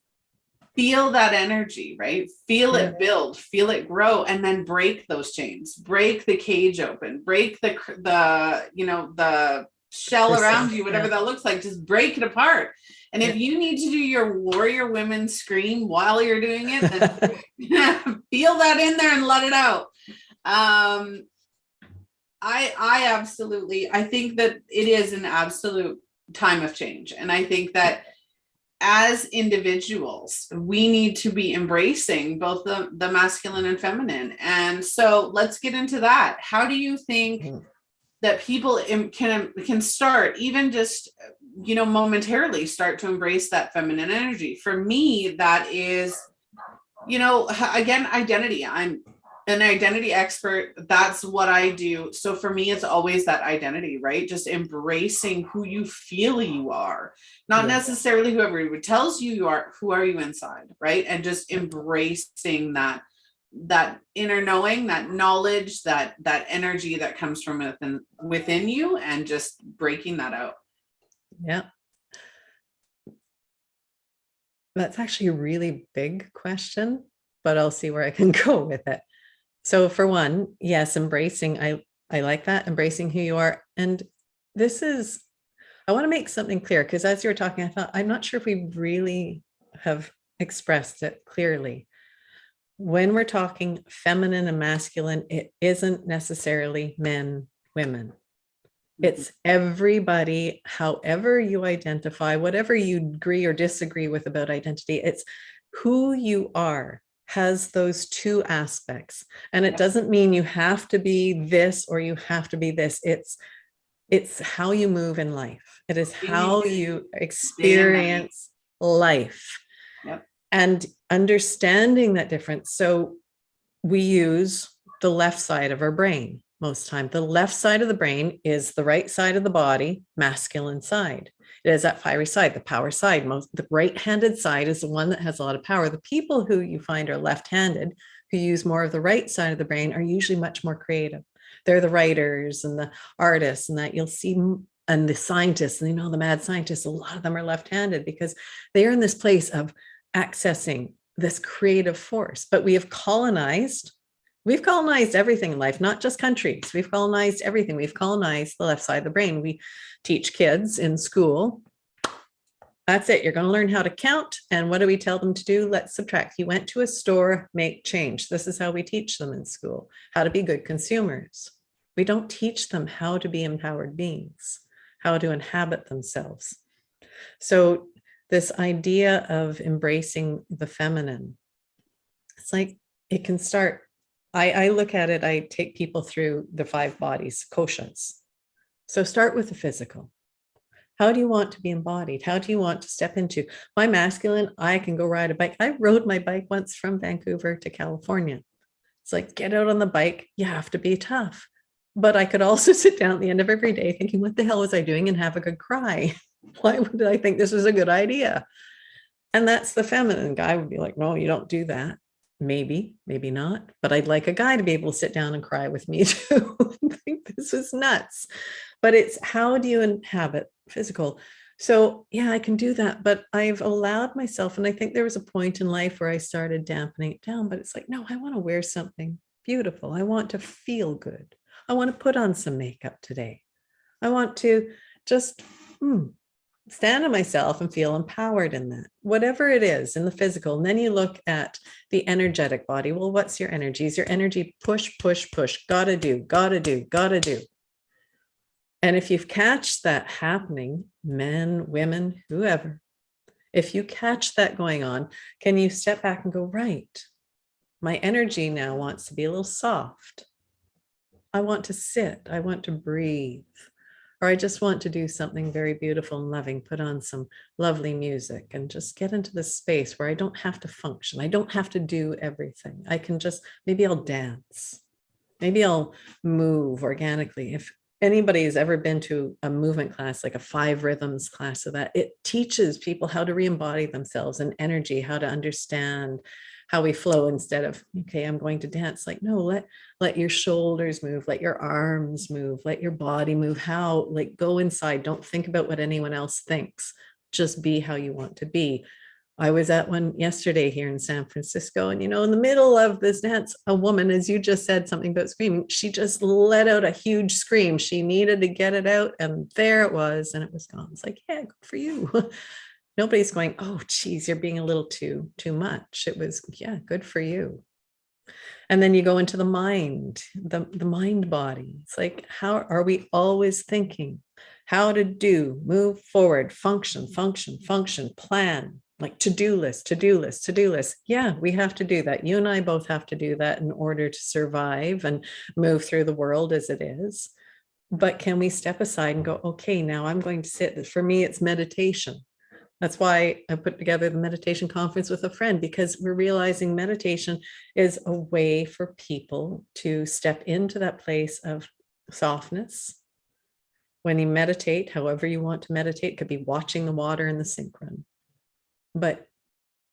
feel that energy, right? Feel it build, feel it grow, and then break those chains, break the cage open, break the shell around you, whatever that looks like, just break it apart. And if you need to do your warrior women scream while you're doing it, then feel that in there and let it out. I absolutely, I think that it is an absolute time of change. And I think that as individuals, we need to be embracing both the masculine and feminine. And so let's get into that. How do you think that people can start, even just, momentarily start to embrace that feminine energy? For me, that is, again, identity. I'm an identity expert. That's what I do. So for me, it's always that identity, right? Just embracing who you feel you are, not necessarily who everybody tells you are. Who are you inside, right? And just embracing that inner knowing, that knowledge, that energy that comes from within you, and just breaking that out. Yeah. That's actually a really big question, but I'll see where I can go with it. So for one, yes, embracing, I like that, embracing who you are. And I want to make something clear, because as you were talking, I thought, I'm not sure if we really have expressed it clearly. When we're talking feminine and masculine, it isn't necessarily men, women. It's everybody, however you identify, whatever you agree or disagree with about identity, it's who you are has those two aspects. And it doesn't mean you have to be this or you have to be this. It's how you move in life. It is how you experience life. Yep. And understanding that difference. So we use the left side of our brain most time. The left side of the brain is the right side of the body, masculine side. It is that fiery side, the power side. The right-handed side is the one that has a lot of power. The people who you find are left-handed, who use more of the right side of the brain, are usually much more creative. They're the writers and the artists, and that you'll see, and the scientists, and the mad scientists, a lot of them are left-handed because they're in this place of accessing this creative force. But we've colonized everything in life, not just countries. We've colonized everything. We've colonized the left side of the brain. We teach kids in school, that's it. You're going to learn how to count. And what do we tell them to do? Let's subtract. You went to a store, make change. This is how we teach them in school, how to be good consumers. We don't teach them how to be empowered beings, how to inhabit themselves. So this idea of embracing the feminine, it's like it can start. I look at it, I take people through the 5 bodies, koshas. So start with the physical. How do you want to be embodied? How do you want to step into my masculine? I can go ride a bike. I rode my bike once from Vancouver to California. It's like, get out on the bike. You have to be tough. But I could also sit down at the end of every day thinking, what the hell was I doing? And have a good cry. Why would I think this was a good idea? And that's the feminine guy would be like, no, you don't do that. Maybe, maybe not. But I'd like a guy to be able to sit down and cry with me too. I think this is nuts. But it's how do you inhabit physical? So yeah, I can do that. But I've allowed myself, and I think there was a point in life where I started dampening it down, but it's like, no, I want to wear something beautiful. I want to feel good. I want to put on some makeup today. I want to just stand on myself and feel empowered in that, whatever it is in the physical. And then you look at the energetic body. Well, what's your energy? Is your energy push, push, push, gotta do, gotta do, gotta do. And if you catch that happening, men, women, whoever, if you catch that going on, can you step back and go, right, my energy now wants to be a little soft. I want to sit, I want to breathe, or I just want to do something very beautiful and loving, put on some lovely music and just get into the space where I don't have to function. I don't have to do everything. I can just, maybe I'll dance. Maybe I'll move organically. If anybody has ever been to a movement class, like a 5 rhythms class of that, it teaches people how to re-embody themselves and energy, how to understand how we flow instead of, okay, I'm going to dance. Like, no, let your shoulders move, let your arms move, let your body move. How, like, go inside. Don't think about what anyone else thinks. Just be how you want to be. I was at one yesterday here in San Francisco, and, in the middle of this dance, a woman, as you just said something about screaming, she just let out a huge scream. She needed to get it out, and there it was, and it was gone. It's like, yeah, good for you. Nobody's going, oh, geez, you're being a little too much. It was, yeah, good for you. And then you go into the mind, the mind body. It's like, how are we always thinking how to do, move forward, function, plan, like to-do list. Yeah, we have to do that. You and I both have to do that in order to survive and move through the world as it is. But can we step aside and go, okay, now I'm going to sit. For me, it's meditation. That's why I put together the meditation conference with a friend, because we're realizing meditation is a way for people to step into that place of softness. When you meditate, however you want to meditate, it could be watching the water in the sink run, but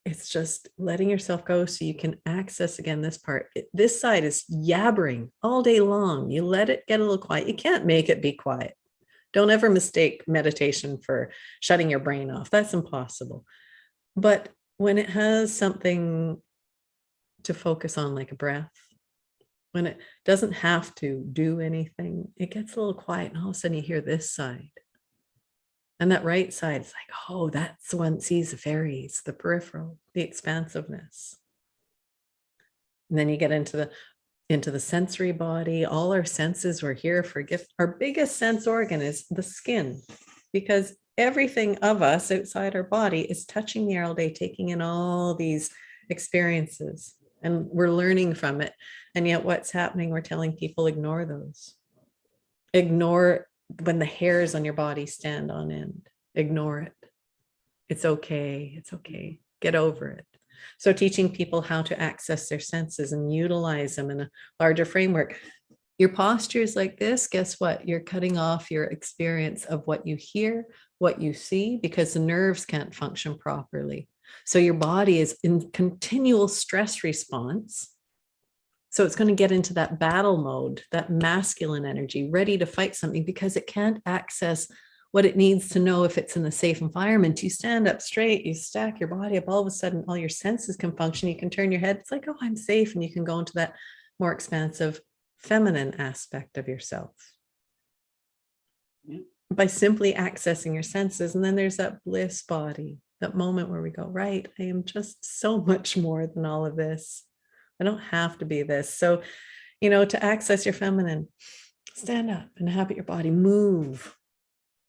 it's just letting yourself go so you can access again this part. This side is yabbering all day long. You let it get a little quiet. You can't make it be quiet. Don't ever mistake meditation for shutting your brain off. That's impossible. But when it has something to focus on, like a breath, when it doesn't have to do anything, it gets a little quiet, and all of a sudden you hear this side. And that right side is like, oh, that's the one that sees the fairies, the peripheral, the expansiveness. And then you get into the sensory body. All our senses were here for a gift. Our biggest sense organ is the skin, because everything of us outside our body is touching the air all day, taking in all these experiences, and we're learning from it. And yet what's happening? We're telling people, ignore those. Ignore when the hairs on your body stand on end. Ignore it. It's okay. It's okay. Get over it. So teaching people how to access their senses and utilize them in a larger framework. Your posture is like this. Guess what? You're cutting off your experience of what you hear, what you see, because the nerves can't function properly. So your body is in continual stress response. So it's going to get into that battle mode, that masculine energy, ready to fight something, because it can't access what it needs to know if it's in a safe environment. You stand up straight, you stack your body up, all of a sudden all your senses can function. You can turn your head. It's like, oh, I'm safe. And you can go into that more expansive feminine aspect of yourself. Yeah. By simply accessing your senses. And then there's that bliss body, that moment where we go, right, I am just so much more than all of this. I don't have to be this. So, to access your feminine, stand up, inhabit your body, move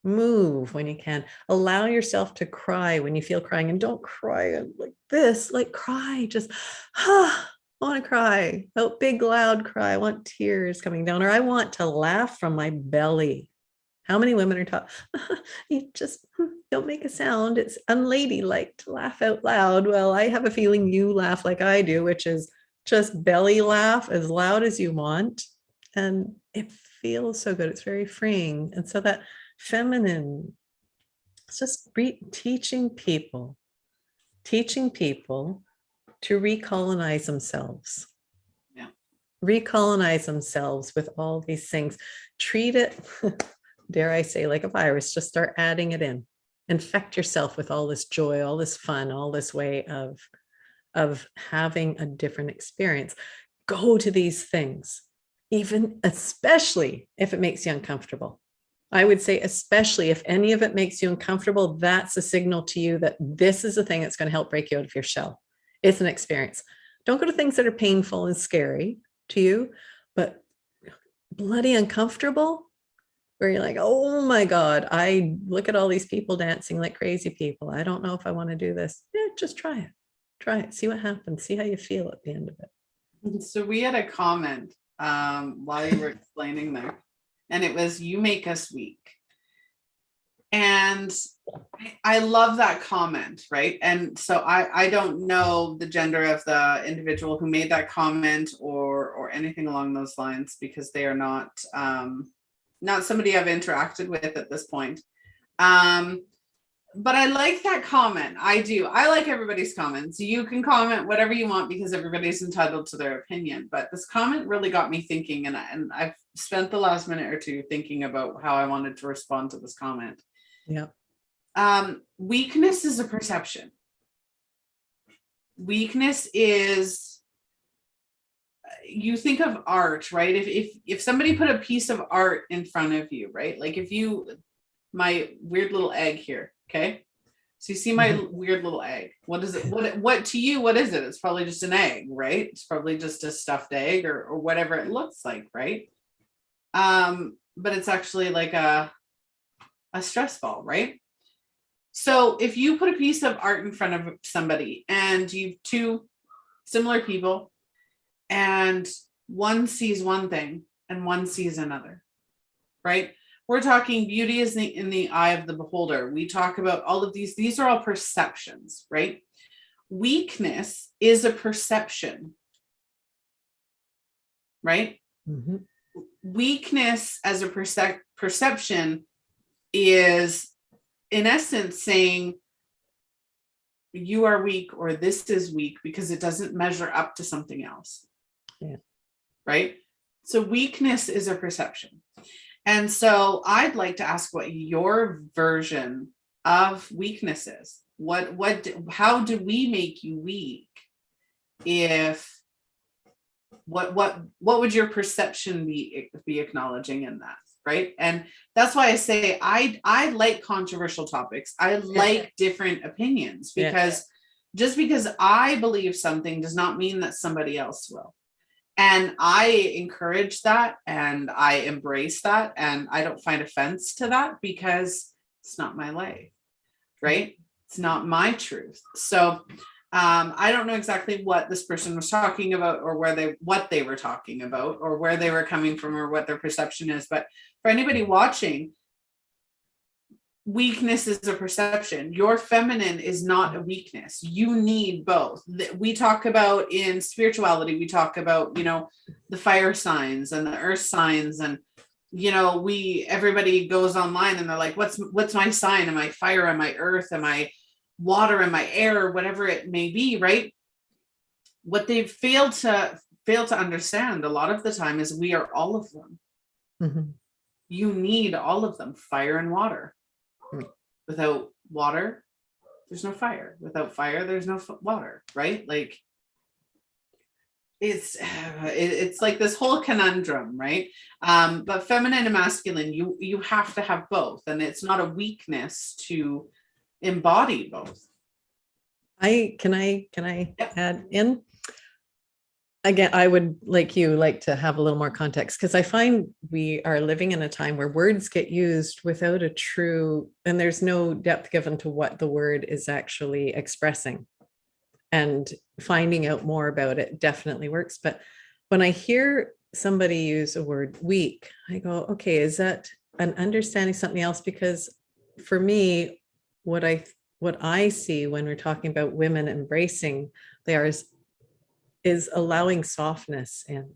when you can. Allow yourself to cry when you feel crying, and don't cry like this, like cry, just, I want to cry, big loud cry. I want tears coming down, or I want to laugh from my belly. How many women are taught, you just don't make a sound. It's unladylike to laugh out loud. Well, I have a feeling you laugh like I do, which is just belly laugh as loud as you want. And it feels so good. It's very freeing. And so that feminine, it's just teaching people to recolonize themselves. Yeah. Recolonize themselves with all these things. Treat it, dare I say, like a virus. Just start adding it in. Infect yourself with all this joy, all this fun, all this way of having a different experience. Go to these things, even especially if it makes you uncomfortable. I would say, especially if any of it makes you uncomfortable, that's a signal to you that this is the thing that's going to help break you out of your shell. It's an experience. Don't go to things that are painful and scary to you, but bloody uncomfortable, where you're like, oh my God, I look at all these people dancing like crazy people. I don't know if I want to do this. Yeah, just try it. Try it. See what happens. See how you feel at the end of it. So we had a comment while you were explaining there, and it was, you make us weak. And I love that comment, right? And so I don't know the gender of the individual who made that comment or anything along those lines, because they are not somebody I've interacted with at this point. But I like that comment. I do. I like everybody's comments. You can comment whatever you want because everybody's entitled to their opinion. But this comment really got me thinking, and I've spent the last minute or two thinking about how I wanted to respond to this comment. Yeah. Weakness is a perception. Weakness is, you think of art, right? If somebody put a piece of art in front of you, right? Like my weird little egg here, okay? So you see my weird little egg. What is it? What to you, what is it? It's probably just an egg, right? It's probably just a stuffed egg or whatever it looks like, right? But it's actually like a stress ball, right? So if you put a piece of art in front of somebody and you've two similar people and one sees one thing and one sees another, right? We're talking beauty is in the eye of the beholder. We talk about all of these are all perceptions, right? Weakness is a perception, right? Mm-hmm. Weakness as a perception is, in essence, saying you are weak or this is weak because it doesn't measure up to something else. Yeah. Right? So weakness is a perception. And so I'd like to ask what your version of weakness is. How do we make you weak? If what would your perception be acknowledging in that? Right. And that's why I say I like controversial topics. I like different opinions, because just because I believe something does not mean that somebody else will. And I encourage that and I embrace that. And I don't find offense to that because it's not my life. Right. It's not my truth. So I don't know exactly what this person was talking about or what they were talking about or where they were coming from or what their perception is. But for anybody watching, weakness is a perception. Your feminine is not a weakness. You need both. We talk about in spirituality, we talk about, the fire signs and the earth signs. And, everybody goes online and they're like, what's my sign? Am I fire? Am I earth? Am I water? Am I air? Whatever it may be, right? What they've failed to understand a lot of the time is we are all of them. Mm-hmm. You need all of them, fire and water. Without water, there's no fire. Without fire, there's no water, right? Like it's like this whole conundrum, right? But feminine and masculine, you have to have both, and it's not a weakness to embody both. Can I add in? Again, I would like to have a little more context, because I find we are living in a time where words get used without a true, and there's no depth given to what the word is actually expressing. And finding out more about it definitely works. But when I hear somebody use a word weak, I go, okay, is that and understanding something else, because for me, what I see when we're talking about women embracing theirs is allowing softness in.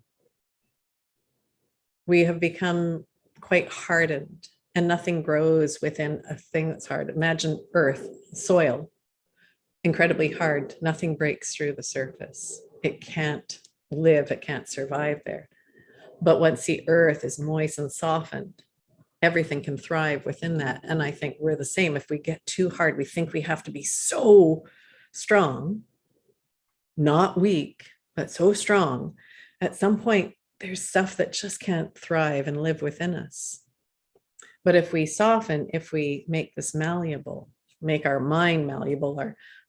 We have become quite hardened, and nothing grows within a thing that's hard. Imagine earth, soil, incredibly hard. Nothing breaks through the surface. It can't live, it can't survive there. But once the earth is moist and softened, everything can thrive within that. And I think we're the same. If we get too hard, we think we have to be so strong, not weak, but so strong. At some point, there's stuff that just can't thrive and live within us. But if we soften, if we make this malleable, make our mind malleable,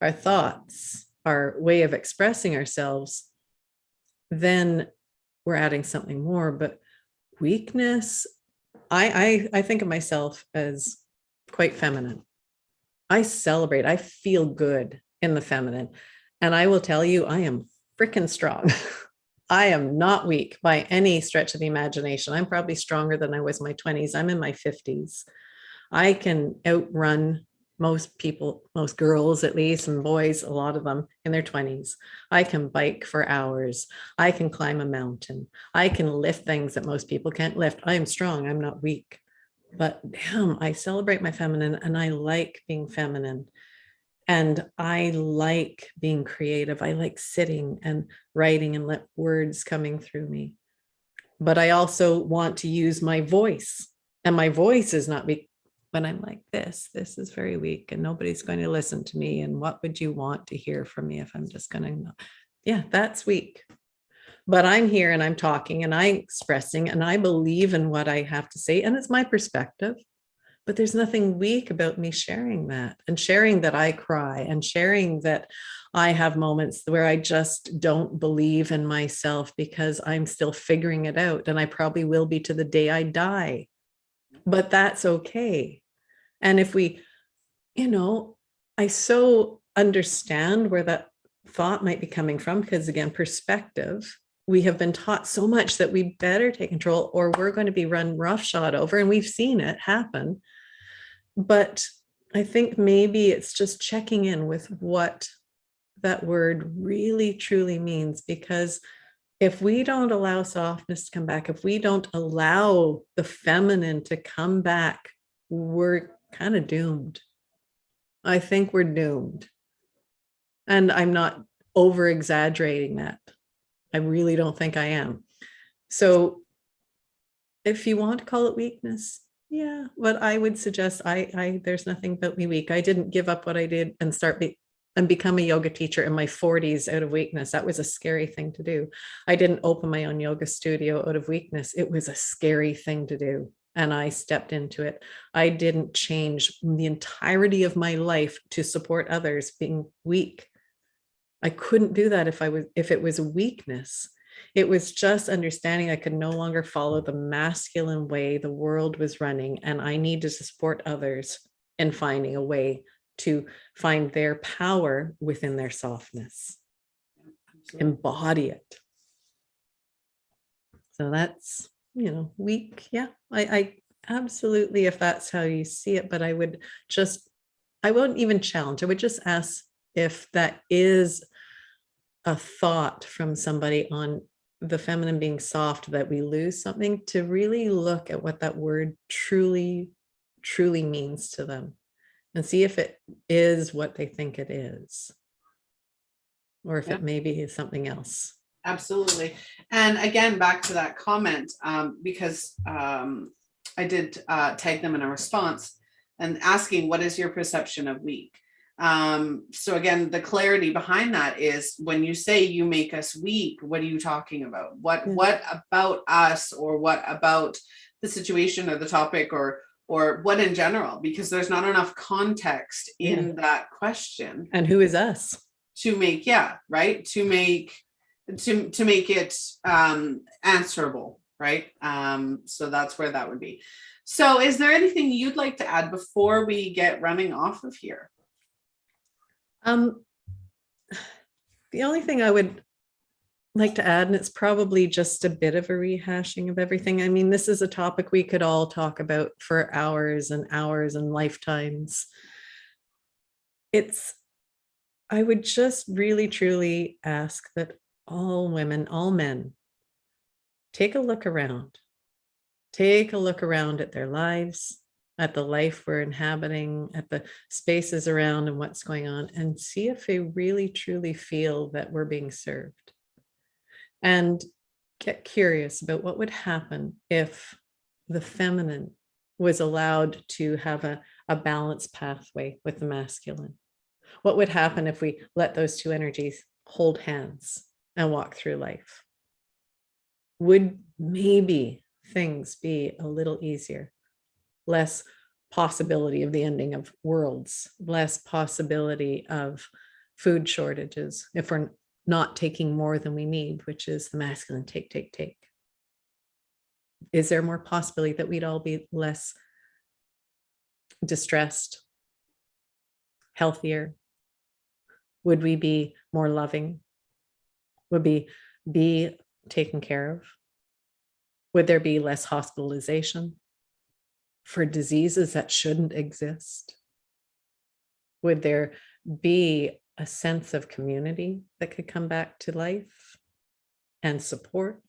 our thoughts, our way of expressing ourselves, then we're adding something more. But weakness, I think of myself as quite feminine. I celebrate, I feel good in the feminine. And I will tell you, I am freaking strong. I am not weak by any stretch of the imagination. I'm probably stronger than I was in my 20s. I'm in my 50s. I can outrun most people, most girls at least, and boys, a lot of them in their 20s. I can bike for hours. I can climb a mountain. I can lift things that most people can't lift. I am strong. I'm not weak. But damn, I celebrate my feminine, and I like being feminine. And I like being creative. I like sitting and writing and let words coming through me. But I also want to use my voice. And my voice is not weak. When I'm like this is very weak and nobody's going to listen to me. And what would you want to hear from me if I'm just going to, yeah, that's weak. But I'm here and I'm talking and I'm expressing and I believe in what I have to say. And it's my perspective. But there's nothing weak about me sharing that, and sharing that I cry, and sharing that I have moments where I just don't believe in myself because I'm still figuring it out. And I probably will be to the day I die. But that's okay. And if we, I so understand where that thought might be coming from, because again, perspective, we have been taught so much that we better take control or we're going to be run roughshod over. And we've seen it happen. But I think maybe it's just checking in with what that word really truly means, because if we don't allow softness to come back, if we don't allow the feminine to come back, we're kind of doomed. I think we're doomed. And I'm not over exaggerating that. I really don't think I am. So if you want to call it weakness, yeah, but I would suggest there's nothing about me weak. I didn't give up what I did and become a yoga teacher in my 40s out of weakness. That was a scary thing to do. I didn't open my own yoga studio out of weakness. It was a scary thing to do. And I stepped into it. I didn't change the entirety of my life to support others being weak. I couldn't do that if it was a weakness. It was just understanding I could no longer follow the masculine way the world was running, and I needed to support others in finding a way to find their power within their softness. Absolutely. Embody it. So that's, weak. Yeah, I absolutely, if that's how you see it, but I won't even challenge. I would just ask if that is a thought from somebody on the feminine being soft, that we lose something, to really look at what that word truly means to them and see if it is what they think it is, or if it maybe is something else. Absolutely. And again, back to that comment, because I did tag them in a response and asking, what is your perception of weak? So again, the clarity behind that is, when you say you make us weak, what are you talking about? What about us, or what about the situation or the topic, or what in general? Because there's not enough context in that question. And who is us? To make, to make it answerable, right? So that's where that would be. So is there anything you'd like to add before we get running off of here? The only thing I would like to add, and it's probably just a bit of a rehashing of everything. I mean, this is a topic we could all talk about for hours and hours and lifetimes. I would just really truly ask that all women, all men, take a look around. Take a look around at their lives, at the life we're inhabiting, at the spaces around and what's going on, and see if they really truly feel that we're being served. And get curious about what would happen if the feminine was allowed to have a balanced pathway with the masculine. What would happen if we let those two energies hold hands and walk through life? Would maybe things be a little easier? Less possibility of the ending of worlds, less possibility of food shortages if we're not taking more than we need, which is the masculine take, take, take. Is there more possibility that we'd all be less distressed, healthier? Would we be more loving? Would we be taken care of? Would there be less hospitalization for diseases that shouldn't exist? Would there be a sense of community that could come back to life and support?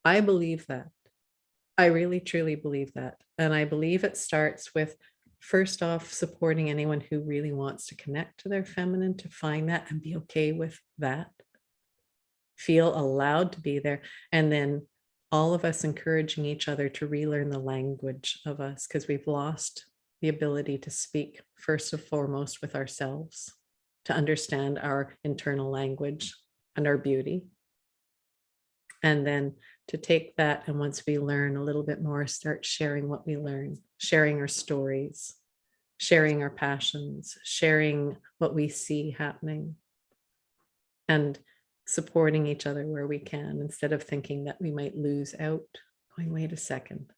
I believe that. I really, truly believe that. And I believe it starts with, first off, supporting anyone who really wants to connect to their feminine, to find that and be okay with that. Feel allowed to be there. And then all of us encouraging each other to relearn the language of us, because we've lost the ability to speak first and foremost with ourselves, to understand our internal language and our beauty. And then to take that, and once we learn a little bit more, start sharing what we learn, sharing our stories, sharing our passions, sharing what we see happening, and supporting each other where we can, instead of thinking that we might lose out, going, wait a second,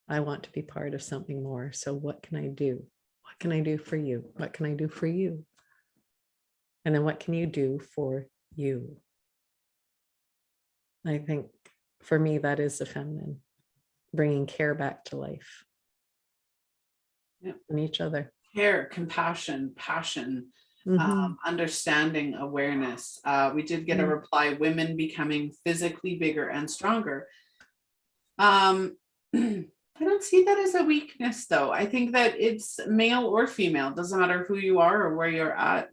I want to be part of something more. So what can I do? What can I do for you? What can I do for you? And then what can you do for you? I think for me, that is the feminine, bringing care back to life. Yeah. And each other. Care, compassion, passion, understanding, awareness. We did get a reply, women becoming physically bigger and stronger. I don't see that as a weakness, though. I think that it's male or female, doesn't matter who you are or where you're at.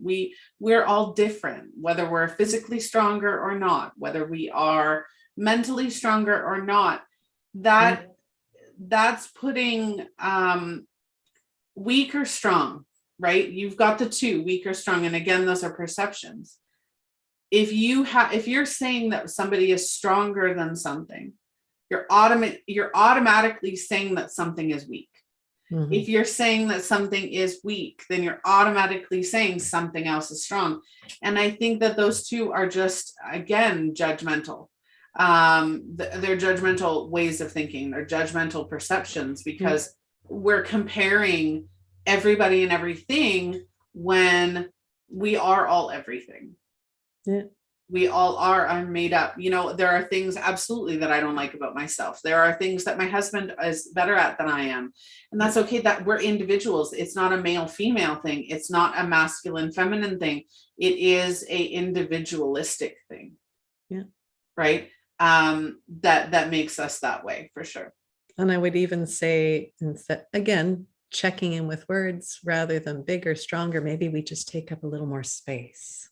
We're all different, whether we're physically stronger or not, whether we are mentally stronger or not. That's putting weak or strong, right? You've got the two, weak or strong, and again, those are perceptions. If you're saying that somebody is stronger than something, you're automatically saying that something is weak. If you're saying that something is weak, then you're automatically saying something else is strong. And I think that those two are just, again, judgmental. They're judgmental ways of thinking. They're judgmental perceptions, because we're comparing everybody and everything when we are all everything. Yeah. We all are made up. There are things absolutely that I don't like about myself. There are things that my husband is better at than I am. And that's okay, that we're individuals. It's not a male female thing. It's not a masculine feminine thing. It is a individualistic thing. Yeah. Right. That makes us that way, for sure. And I would even say, instead, again, checking in with words rather than bigger, stronger, maybe we just take up a little more space.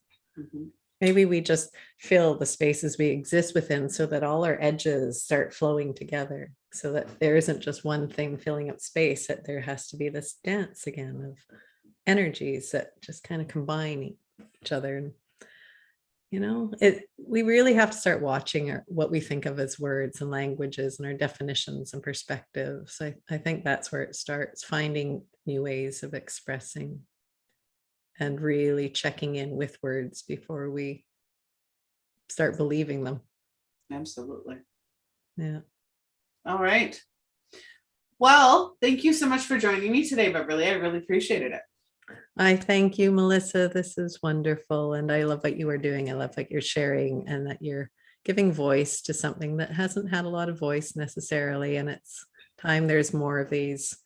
Maybe we just fill the spaces we exist within, so that all our edges start flowing together, so that there isn't just one thing filling up space, that there has to be this dance again of energies that just kind of combine each other. And we really have to start watching what we think of as words and languages and our definitions and perspectives. I think that's where it starts, finding new ways of expressing and really checking in with words before we start believing them. Absolutely. Yeah. All right. Well, thank you so much for joining me today, Beverly. I really appreciated it. I thank you, Melissa. This is wonderful. And I love what you are doing. I love what you're sharing and that you're giving voice to something that hasn't had a lot of voice necessarily. And it's time there's more of these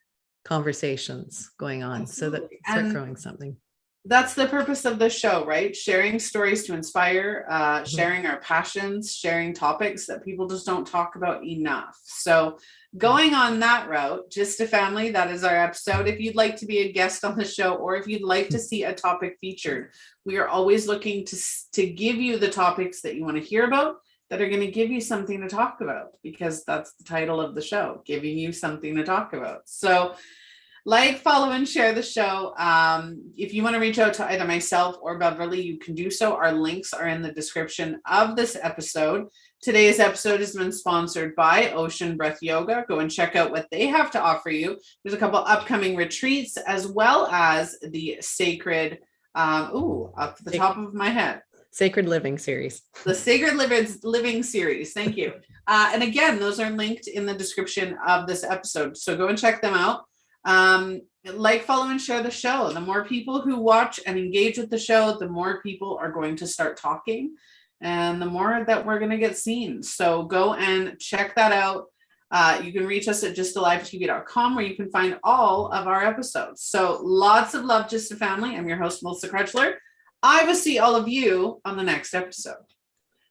conversations going on so that we start growing something. That's the purpose of the show, right? Sharing stories to inspire, sharing our passions, sharing topics that people just don't talk about enough. So going on that route, Just a Family, that is our episode. If you'd like to be a guest on the show, or if you'd like to see a topic featured, we are always looking to give you the topics that you want to hear about that are going to give you something to talk about, because that's the title of the show, giving you something to talk about. So like, follow, and share the show. If you want to reach out to either myself or Beverly, you can do so. Our links are in the description of this episode. Today's episode has been sponsored by Ocean Breath Yoga. Go and check out what they have to offer you. There's a couple upcoming retreats, as well as the sacred, up the top of my head, Sacred Living series. The Sacred Living series. Thank you. And again, those are linked in the description of this episode. So go and check them out. Like, follow, and share the show. The more people who watch and engage with the show, the more people are going to start talking, and the more that we're going to get seen. So go and check that out. You can reach us at justalivetv.com, where you can find all of our episodes. So lots of love, Just a Family. I'm your host, Melissa Krechler. I will see all of you on the next episode.